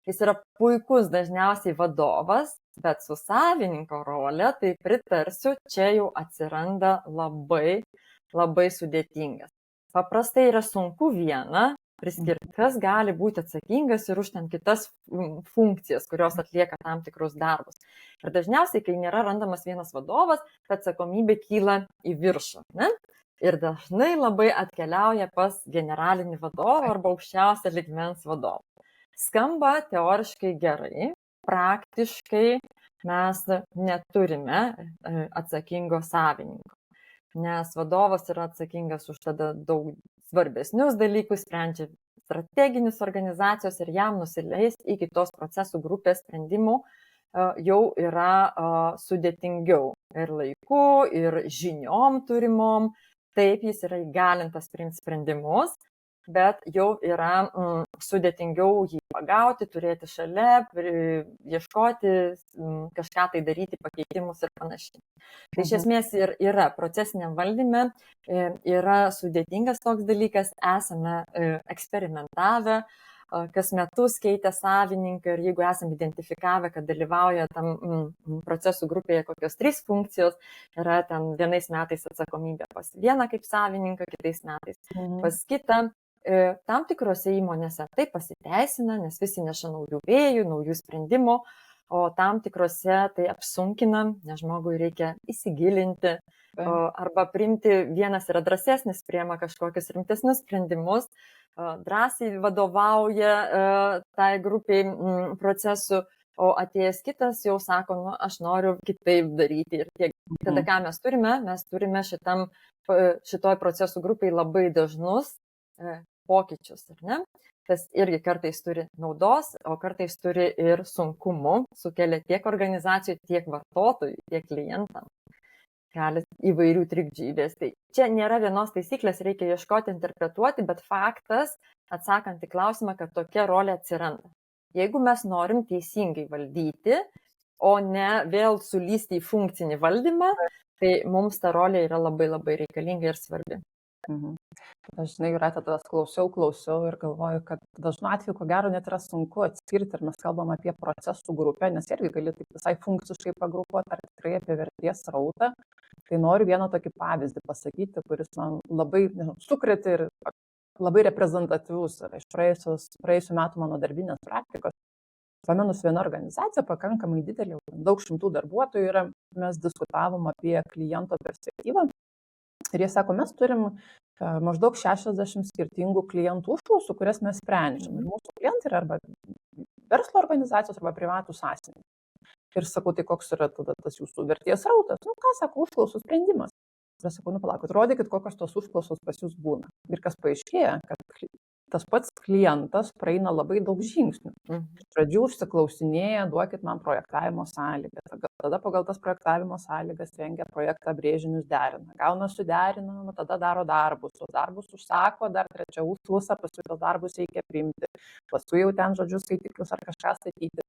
Jis yra puikus dažniausiai vadovas, bet su savininko rolė, tai pritarsiu, čia jau atsiranda labai, labai sudėtingas. Paprastai yra sunku viena priskirti, kas gali būti atsakingas ir už ten kitas funkcijas, kurios atlieka tam tikrus darbus. Ir dažniausiai, kai nėra randamas vienas vadovas, ta atsakomybė kyla į viršų. Ne? Ir dažnai labai atkeliauja pas generalinį vadovą arba aukščiausią lygmens vadovą. Skamba teoriškai gerai, praktiškai mes neturime atsakingo savininko, nes vadovas yra atsakingas už tada daug svarbesnius dalykus, sprendžia strateginius organizacijos ir jam nusileisti iki tos procesų grupės sprendimų jau yra sudėtingiau ir laiku, ir žiniom turimom. Taip, jis yra įgalintas priimti sprendimus, bet jau yra sudėtingiau jį pagauti, turėti šalia, ieškoti, kažką tai daryti, pakeitimus ir panašiai. Tai iš esmės ir yra procesiniam valdyme, yra sudėtingas toks dalykas, esame eksperimentavę, kas metus keitė savininką ir jeigu esame identifikavę, kad dalyvauja tam procesų grupėje kokios 3 funkcijos, yra ten vienais metais atsakomybė pas vieną kaip savininką, kitais metais pas kitą. Tam tikrose įmonėse tai pasiteisina, nes visi neša naujų vėjų, naujų sprendimų, o tam tikrose tai apsunkina, nes žmogui reikia įsigilinti arba priimti, vienas yra drąsesnis, priima kažkokius rimtesnius sprendimus, drąsiai vadovauja tai grupiai procesų, o atėjęs kitas jau sako, nu, aš noriu kitaip daryti. Ir tiek. Tada ką mes turime? Mes turime šitoj procesų grupiai labai dažnus pokyčius, ar ne? Tas irgi kartais turi naudos, o kartais turi ir sunkumų, sukelia tiek organizacijų, tiek vartotojų, tiek klientam. Gali įvairių trikdžių įvesti. Čia nėra vienos taisyklės, reikia ieškoti, interpretuoti, bet faktas, atsakant į klausimą, kad tokia rolė atsiranda. Jeigu mes norim teisingai valdyti, o ne vėl sulysti į funkcinį valdymą, tai mums ta rolė yra labai labai reikalinga ir svarbi. Dažnai yra tada klausiau ir galvoju, kad dažnu atveju, ko gero, net yra sunku atskirti, ar mes kalbam apie procesų grupę, nes irgi gali taip visai funkciškai pagrupuoti, ar tikrai apie vertės srautą. Tai noriu vieną tokį pavyzdį pasakyti, kuris man labai sukrėtė ir labai reprezentatyvus yra iš praėjusių metų mano darbinės praktikos. Pamenu, su viena organizacija, pakankamai didelė, daug šimtų darbuotojų yra, mes diskutavom apie kliento perspektyvą ir jie sako, mes turim maždaug 60 skirtingų klientų užklausų, kurias mes sprendžiam. Ir mūsų klientai yra arba verslo organizacijos, arba privatus asmenys. Ir sakau, tai koks yra tada tas jūsų vertės rautas? Nu, ką sako, užklausų sprendimas. Ir sakau, nu palaukit, rodykit, kokios tos užklausos pas jūs būna. Ir kas paaiškėja, kad tas pats klientas praeina labai daug žingsnių. Iš pradžių užsiklausinėja, duokit man projektavimo sąlygas. Tada pagal tas projektavimo sąlygas rengia projektą, brėžinius derina. Gauna suderinamą, tada daro darbus. Tos darbus užsako, dar trečia užklausa, paskui tos darbus reikia priimti. Paskui jau ten žodžiu skaitiklius ar kažką statyti.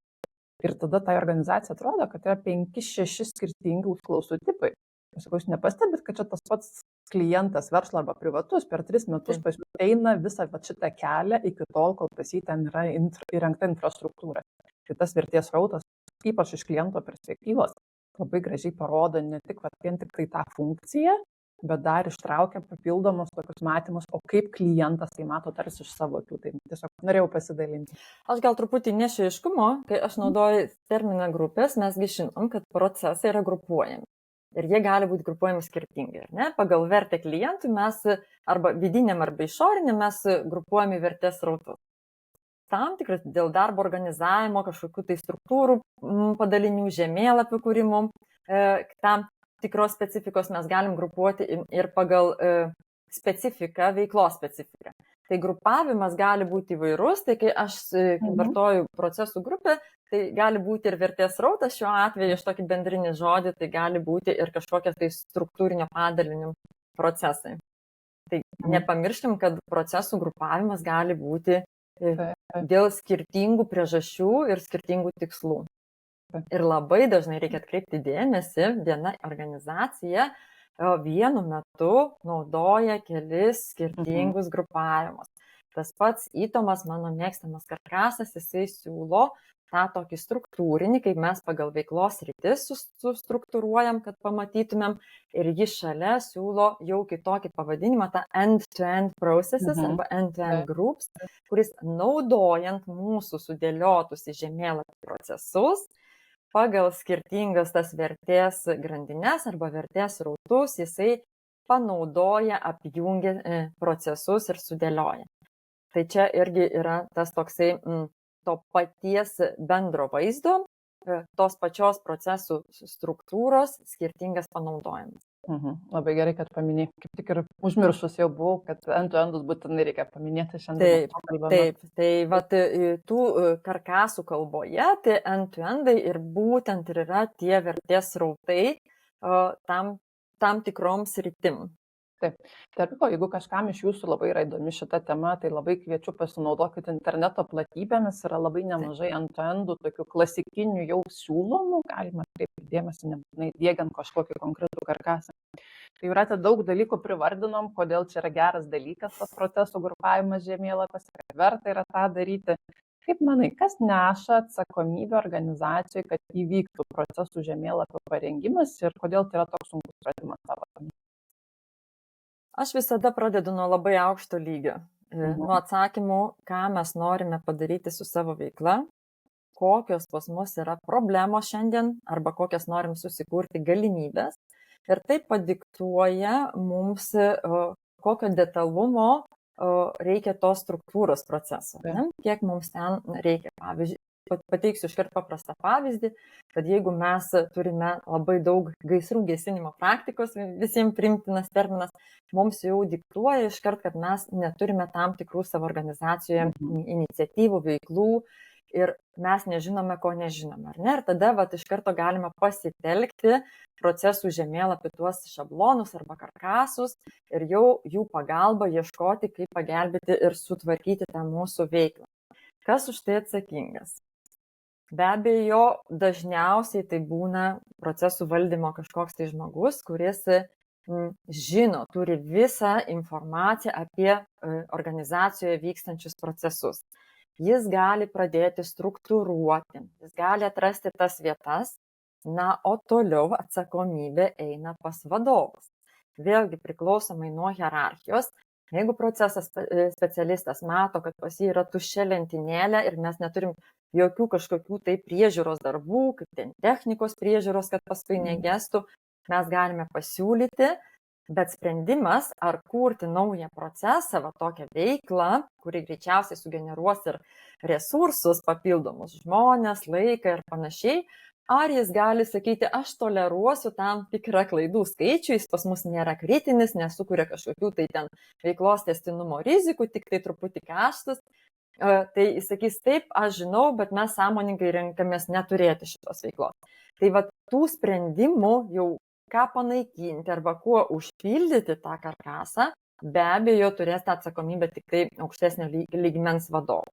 Ir tada tai organizacija atrodo, kad yra 5-6 skirtingi užklausų tipai. Sakau, jūs nepastebit, kad čia tas pats klientas, verslo arba privatus, per 3 metus pas jūs eina visą šitą kelią iki tol, kol pas jį ten yra įrengta infrastruktūra. Tai tas vertės rautas, ypač iš kliento perspektyvos, labai gražiai parodo ne tik vien tik tai tą funkciją, bet dar ištraukia papildomus tokius matymus, o kaip klientas tai mato tarsi iš savo akių. Tai tiesiog norėjau pasidalinti. Aš gal truputį nešiu aiškumo, kai aš naudoju terminą grupės, mesgi žinom, kad procesai yra grupuojami. Ir jie gali būti grupuojami skirtingai. Ne? Pagal vertę klientui mes arba vidiniam, arba išoriniam mes grupuojame vertės rautus. Tam tikras dėl darbo organizavimo, kažkokių tai struktūrų padalinių, žemėlapių kūrimų, tam tikros specifikos mes galim grupuoti ir pagal specifiką, veiklos specifiką. Tai grupavimas gali būti įvairus, tai kai aš vartoju procesų grupę, tai gali būti ir vertės rautas, šiuo atveju iš tokį bendrinį žodį, tai gali būti ir kažkokie tai struktūrinio padalinio procesai. Tai nepamirškim, kad procesų grupavimas gali būti dėl skirtingų priežasčių ir skirtingų tikslų. Ir labai dažnai reikia atkreipti dėmesį, viena organizacija vienu metu naudoja kelis skirtingus grupavimus. Tas pats įtomas, mano mėgstamas karkasas, jisai siūlo tą tokį struktūrinį, kaip mes pagal veiklos sritis sustruktūruojam, kad pamatytumėm, ir jis šalia siūlo jau kitokį pavadinimą, tą end-to-end processes arba end-to-end groups, kuris naudojant mūsų sudėliotus į žemėlapį procesus, pagal skirtingas tas vertės grandines arba vertės rautus, jisai panaudoja, apjungia procesus ir sudėlioja. Tai čia irgi yra tas toksai to paties bendro vaizdo, tos pačios procesų struktūros skirtingas panaudojimas. Labai gerai, kad paminėjai. Kaip tik ir užmiršus jau buvau, kad end-to-endus būtinai reikia paminėti šiandien. Taip. Tai vat, tų karkasų kalboje, tai end-to-endai ir būtent ir yra tie vertės rautai tam tikrom sritim. Taip. Tarp jeigu kažkam iš jūsų labai yra įdomi šita tema, tai labai kviečiu pasinaudokit interneto platybėmis, yra labai nemažai end-to-endų, tokių klasikinių jau siūlomų, galima atkreipti dėmesį, nebūtinai diegiant kažkokį konkretų karkasą. Tai yra daug dalykų privardinom, kodėl čia yra geras dalykas tas procesų grupavimas žemėlapiuose, kad verta yra tą daryti. Kaip manai, kas neša atsakomybę organizacijai, kad įvyktų procesų žemėlapio parengimas ir kodėl tai yra toks sunkus pratimas tavo? Aš visada pradedu nuo labai aukšto lygio, nuo atsakymų, ką mes norime padaryti su savo veikla, kokios pas mus yra problemos šiandien arba kokias norim susikurti galimybės. Ir tai padiktuoja mums, kokio detalumo reikia tos struktūros proceso, kiek mums ten reikia. Pavyzdžiui, pateiksiu iškart paprastą pavyzdį, kad jeigu mes turime labai daug gaisrų gesinimo praktikos, visiems priimtinas terminas, mums jau diktuoja iškart, kad mes neturime tam tikrų savo organizacijoje iniciatyvų, veiklų ir mes nežinome, ko nežinome. Ir tada iš karto galime pasitelkti procesų žemėlapį tuos šablonus arba karkasus ir jau jų pagalba ieškoti, kaip pagelbėti ir sutvarkyti tą mūsų veiklą. Kas už tai atsakingas? Be abejo, dažniausiai tai būna procesų valdymo kažkoks tai žmogus, kuris žino, turi visą informaciją apie organizacijoje vykstančius procesus. Jis gali pradėti struktūruoti, jis gali atrasti tas vietas, o toliau atsakomybė eina pas vadovus. Vėlgi priklausomai nuo hierarchijos, Jeigu procesas specialistas mato, kad pas jį yra tuščia lentynėlė ir mes neturim jokių kažkokių tai priežiūros darbų, kaip ten technikos priežiūros, kad paskui negestų, mes galime pasiūlyti, bet sprendimas ar kurti naują procesą, va tokią veiklą, kuri greičiausiai sugeneruos ir resursus, papildomus žmonės, laiką ir panašiai, ar jis gali sakyti, aš toleruosiu tam tikrą klaidų skaičių, jis pas mus nėra kritinis, nesukuria kažkokių tai ten veiklos tęstinumo rizikų, tik tai truputį kaštus. Tai jis sakys, taip, aš žinau, bet mes sąmoningai renkamės neturėti šitos veiklos. Tai va tų sprendimų jau ką panaikinti arba kuo užpildyti tą karkasą, be abejo turės tą atsakomybę tik tai aukštesnio lygmens vadovas.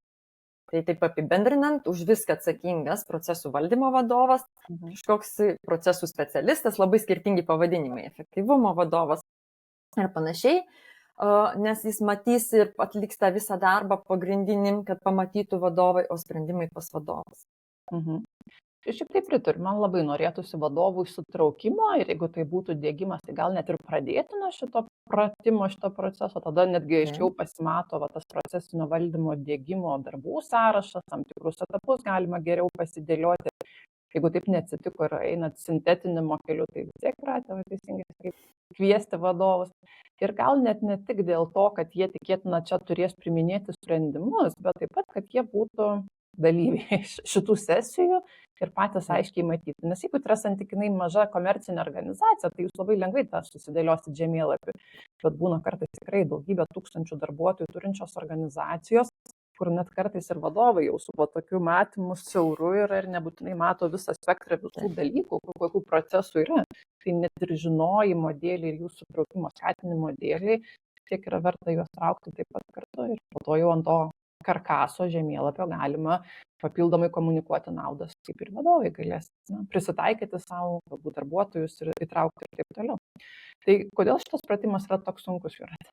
Tai taip apibendrinant, už viską atsakingas procesų valdymo vadovas, kažkoks procesų specialistas, labai skirtingi pavadinimai, efektyvumo vadovas ir panašiai, nes jis matys ir atliks tą visą darbą pagrindinim, kad pamatytų vadovai, o sprendimai pas vadovas. Iš šiaip taip pritariu, man labai norėtųsi vadovų įsitraukimo ir jeigu tai būtų diegimas, tai gal net ir pradėti nuo šito pratimo, šito proceso, tada netgi aiškiau pasimato tas procesinio valdymo diegimo darbų sąrašas, tam tikrus etapus galima geriau pasidėlioti. Jeigu taip neatsitiko ir einat sintetinimo keliu, tai vis tiek yra teisingai kviesti vadovus. Ir gal net ne tik dėl to, kad jie tikėtina čia turės priminėti sprendimus, bet taip pat, kad jie būtų dalyviai šitų sesijų ir patys aiškiai matyti. Nes jeigu tai yra santykinai maža komercinė organizacija, tai jūs labai lengvai tą susidėliosit žemėlapį. Bet būna kartais tikrai daugybė tūkstančių darbuotojų turinčios organizacijos, kur net kartais ir vadovai jau su tokiu matymu siauru yra ir nebūtinai mato visą spektrą visų dalykų, kokių procesų yra. Tai net ir žinojimo dėlį ir jūsų traukimo skatinimo dėlį, tiek yra verta juos traukti taip pat kartu ir po to jau ant to karkaso žemėlapio galima papildomai komunikuoti naudas, kaip ir vadovai galės prisitaikyti savo, galbūt darbuotojus ir įtraukti ir taip toliau. Tai kodėl šitas pratimas yra toks sunkus, Jūratė?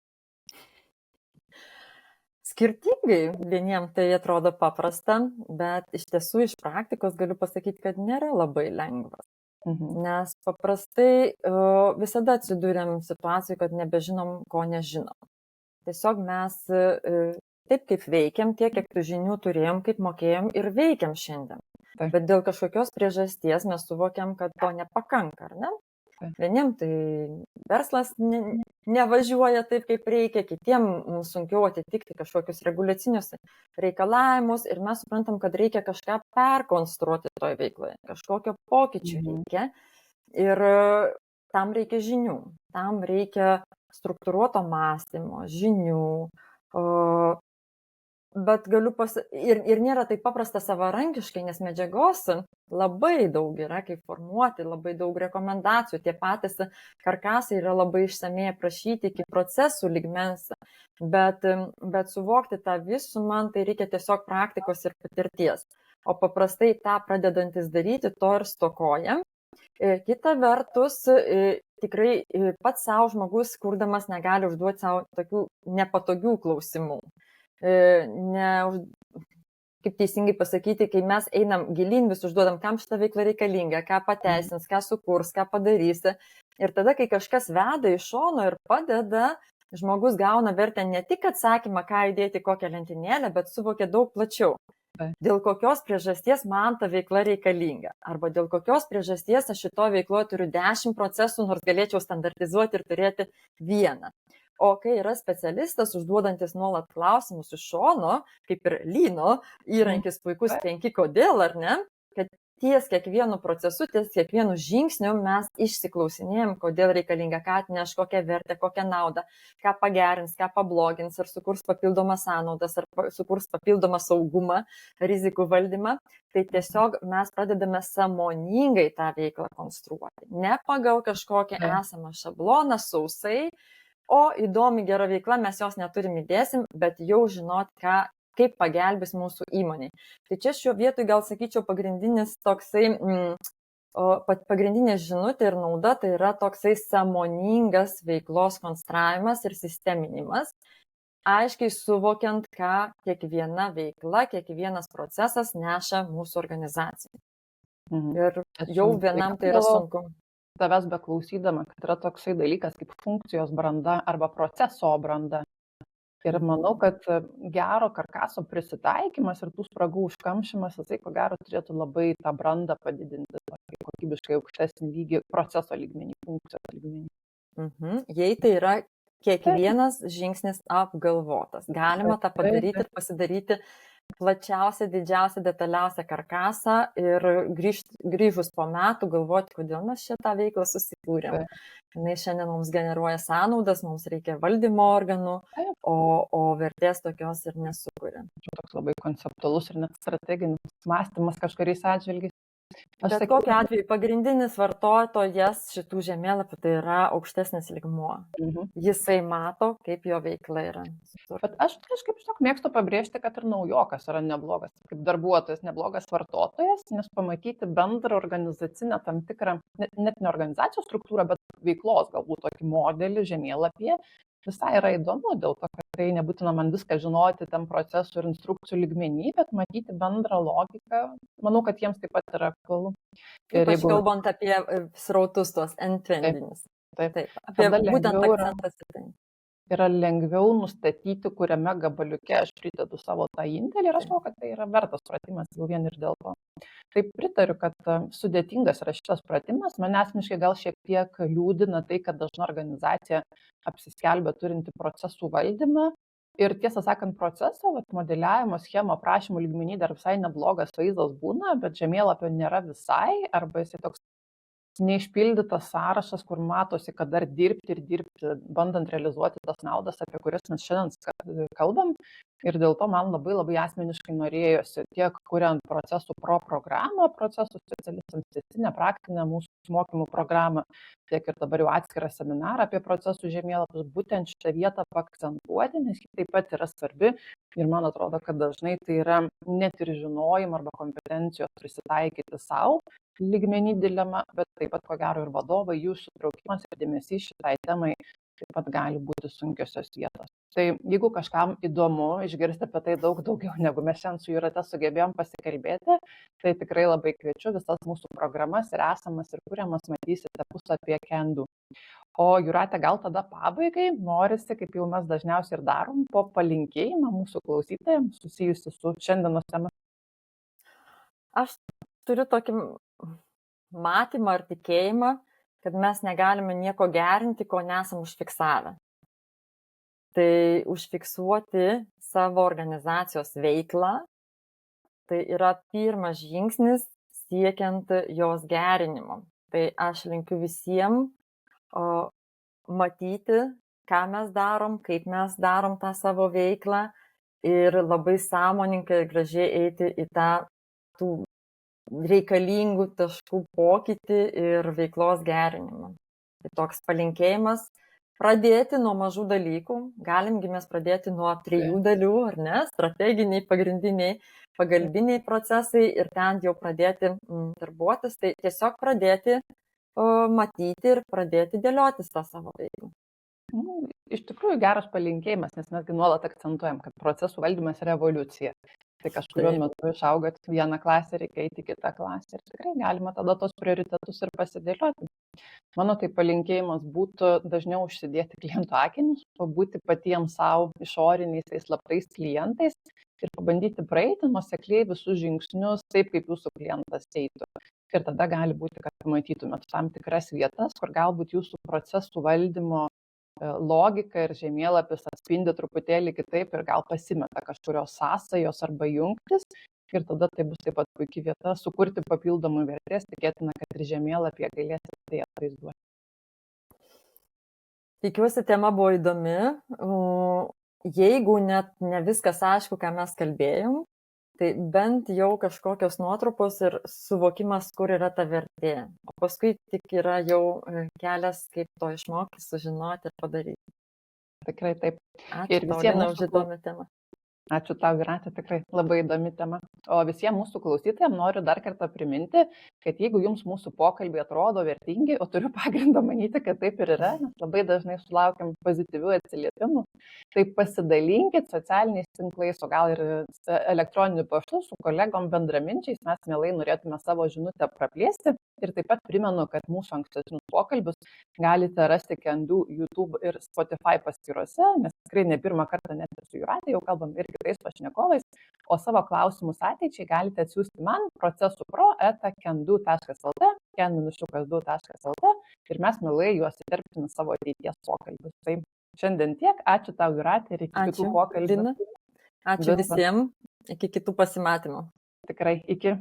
Skirtingai, vieniem tai atrodo paprasta, bet iš tiesų iš praktikos galiu pasakyti, kad nėra labai lengvas. Nes paprastai visada atsidūrėm situacijai, kad nebežinom, ko nežinom. Tiesiog mes taip kaip veikiam, tiek kiek tų žinių turėjom, kaip mokėjom ir veikiam šiandien. Taip. Bet dėl kažkokios priežasties mes suvokiam, kad to nepakanka, ar ne? Vieniem tai verslas nevažiuoja taip, kaip reikia, kitiem sunkiau atitikti kažkokius reguliacinius reikalavimus ir mes suprantam, kad reikia kažką perkonstruoti toje veikloje, kažkokio pokyčių reikia ir tam reikia žinių, tam reikia struktūruoto mąstymo, žinių, bet galiu ir nėra taip paprasta savarankiškai, nes medžiagos labai daug yra, kaip formuoti, labai daug rekomendacijų, tie patys karkasai yra labai išsamei aprašyti iki procesų lygmens, bet suvokti tą visumą, tai reikia tiesiog praktikos ir patirties, o paprastai tą pradedantis daryti, to ir stokoja. Kita vertus, tikrai pats savo žmogus, kurdamas, negali užduoti savo tokių nepatogių klausimų. Kaip teisingai pasakyti, kai mes einam gilin, vis užduodam, kam šitą veiklą reikalinga, ką pateisins, ką sukurs, ką padarysi. Ir tada, kai kažkas veda iš šono ir padeda, žmogus gauna vertę ne tik atsakymą, ką įdėti kokią lentynėlę, bet suvokia daug plačiau. Dėl kokios priežasties man ta veikla reikalinga. Arba dėl kokios priežasties aš šito veikloje turiu 10 procesų, nors galėčiau standartizuoti ir turėti vieną. O kai yra specialistas užduodantis nuolat klausimus iš šono, kaip ir lyno įrankis puikus 5 kodėl, ar ne, kad ties kiekvienu procesu, ties kiekvienu žingsniu mes išsiklausinėjom, kodėl reikalinga, ką atneš, kokią vertę, kokią naudą, ką pagerins, ką pablogins, ar sukurs papildomas sąnaudas, ar sukurs papildomą saugumą, rizikų valdymą. Tai tiesiog mes pradedame sąmoningai tą veiklą konstruoti. Ne pagal kažkokią esamą šabloną, sausai, o įdomi gera veikla, mes jos neturim įdėsim, bet jau žinot, kaip pagelbės mūsų įmoniai. Tai čia šiuo vietoj gal sakyčiau pagrindinis toksai, pagrindinė žinutė ir nauda, tai yra toksai sąmoningas veiklos konstravimas ir sisteminimas, aiškiai suvokiant, ką kiekviena veikla, kiekvienas procesas neša mūsų organizacijai. Ir jau vienam tai yra sunku. Tavęs beklausydama, kad yra toksai dalykas kaip funkcijos branda arba proceso branda. Ir manau, kad gero karkaso prisitaikymas ir tų spragų užkamšymas, jisai ko gero turėtų labai tą brandą padidinti, tokį kokybiškai aukštesnį lygį, proceso lygmenį, funkcijos lygmenį. Jei tai yra kiekvienas žingsnis apgalvotas, galima tą padaryti ir pasidaryti plačiausią, didžiausią, detaliausią karkasą ir grįžus po metų galvoti, kodėl mes šitą veiklą susikūrėm. Jis šiandien mums generuoja sąnaudas, mums reikia valdymo organų, o vertės tokios ir nesukuria. Toks labai konceptualus ir net strateginis mąstymas kažkuriais atžvilgiais. Bet kokiu atveju pagrindinis vartotojas šitų žemėlapių tai yra aukštesnis lygmuo. Jisai mato, kaip jo veikla yra. Bet aš kažkaip mėgstu pabrėžti, kad ir naujokas yra neblogas, kaip darbuotojas neblogas vartotojas, nes pamatyti bendrą organizacinę tam tikrą, net ne organizacijos struktūrą, bet veiklos galbūt tokį modelį žemėlapyje visai yra įdomu, dėl to, kad tai nebūtina man viską žinoti tam procesų ir instrukcijų lygmenį, bet matyti bendrą logiką, manau, kad jiems taip pat yra aktualu. Ypač kalbant apie srautus tuos end-to-endinius. Taip. Apie būtent akcentas į tai. Yra lengviau nustatyti, kuriame gabaliuke aš pridedu savo tą indėlį ir aš manau, kad tai yra vertas pratimas jau vien ir dėl to. Taip pritariu, kad sudėtingas yra šitas pratimas, mane asmeniškai gal šiek tiek liūdina tai, kad dažna organizacija apsiskelbia turinti procesų valdymą ir tiesą sakant proceso, modeliavimo schemo aprašymų lygmenį dar visai neblogas vaizdas būna, bet žemėlapio nėra visai arba jisai toks neišpildytas sąrašas, kur matosi, kad dar dirbti, bandant realizuoti tas naudas, apie kurias mes šiandien kalbam. Ir dėl to man labai asmeniškai norėjosi tiek kuriant procesų programą, procesų specialistams tęstinę praktinę mūsų mokymų programą, tiek ir dabar jau atskirą seminarą apie procesų žemėlapius, būtent šitą vietą paakcentuoti, nes ji taip pat yra svarbi. Ir man atrodo, kad dažnai tai yra net ir žinojimo arba kompetencijos prisitaikyti savo lygmenį dilema, bet taip pat ko gero ir vadovai, jūsų traukimas ir dėmesys šitai temai taip pat gali būti sunkiosios vietos. Tai jeigu kažkam įdomu išgirsti apie tai daug daugiau, negu mes šiandien su Jūrate sugebėjom pasikalbėti, tai tikrai labai kviečiu visas mūsų programas ir esamas ir kuriamas matysite puslapyje Can-Do. O Jūrate, gal tada pabaigai norisi, kaip jau mes dažniausiai ir darom, po palinkėjimą mūsų klausytojams susijusi su šiandienos tema. Aš turiu tokį matymą ar tikėjimą, kad mes negalime nieko gerinti, ko nesam užfiksavę. Tai užfiksuoti savo organizacijos veiklą, tai yra pirmas žingsnis siekiant jos gerinimo. Tai aš linkiu visiems matyti, ką mes darom, kaip mes darom tą savo veiklą ir labai sąmoningai ir gražiai eiti į tą tų reikalingų taškų pokytį ir veiklos gerinimą. Tai toks palinkėjimas pradėti nuo mažų dalykų. Galimgi mes pradėti nuo 3 dalių, ar ne? Strateginiai, pagrindiniai, pagalbiniai procesai ir ten jau pradėti darbuotis. Tai tiesiog pradėti matyti ir pradėti dėliotis tą savo veiklą. Iš tikrųjų geras palinkėjimas, nes mesgi nuolat akcentuojam, kad procesų valdymas yra evoliucija. Tai kažkuriuo metu išaugot vieną klasę, reikia eiti kitą klasę ir tikrai galima tada tos prioritetus ir pasidėlioti. Mano tai palinkėjimas būtų dažniau užsidėti klientų akinius, pabūti patiems savo išoriniais tais slaptais klientais ir pabandyti praeiti nuosekliai visus žingsnius taip, kaip jūsų klientas eitų. Ir tada gali būti, kad pamatytumėt tam tikras vietas, kur galbūt jūsų procesų valdymo logika ir žemėlapis atspindi truputėlį kitaip ir gal pasimeta kažkurios sąsajos arba jungtis. Ir tada tai bus taip pat puikia vieta sukurti papildomų vertės, tikėtina, kad ir žemėlapyje galėsite tai atvaizduoti. Tikiuosi, tema buvo įdomi. Jeigu net ne viskas aišku, ką mes kalbėjom, tai bent jau kažkokios nuotrupos ir suvokimas, kur yra ta vertė. O paskui tik yra jau kelias, kaip to išmokti, sužinoti ir padaryti. Tikrai taip. Ačiū, ir visiems už įdomią temą. Ačiū tau, Jūratė, tikrai labai įdomi tema. O visiems mūsų klausytojams noriu dar kartą priminti, kad jeigu jums mūsų pokalbiai atrodo vertingi, o turiu pagrindą manyti, kad taip ir yra, nes labai dažnai sulaukiam pozityvių atsiliepimų, tai pasidalinkit socialiniais tinklais, o gal ir elektroniniu paštu su kolegom bendraminčiais, mes mielai norėtume savo žinutę praplėsti. Ir taip pat primenu, kad mūsų ankstesnius pokalbius galite rasti Can-Do YouTube ir Spotify paskyrose, nes tikrai ne pirmą kartą net ir su Jūratė jau kalbam ir kitais pašnekovais, o savo klausimus ateičiai galite atsiųsti man procesupro@can-do.lt, can-do.lt ir mes mielai juos įterpsime savo ateities pokalbius. Tai šiandien tiek, ačiū tau, Jūratė, ir iki kitų pokalbių. Ačiū visiems, iki kitų pasimatymų. Tikrai, iki.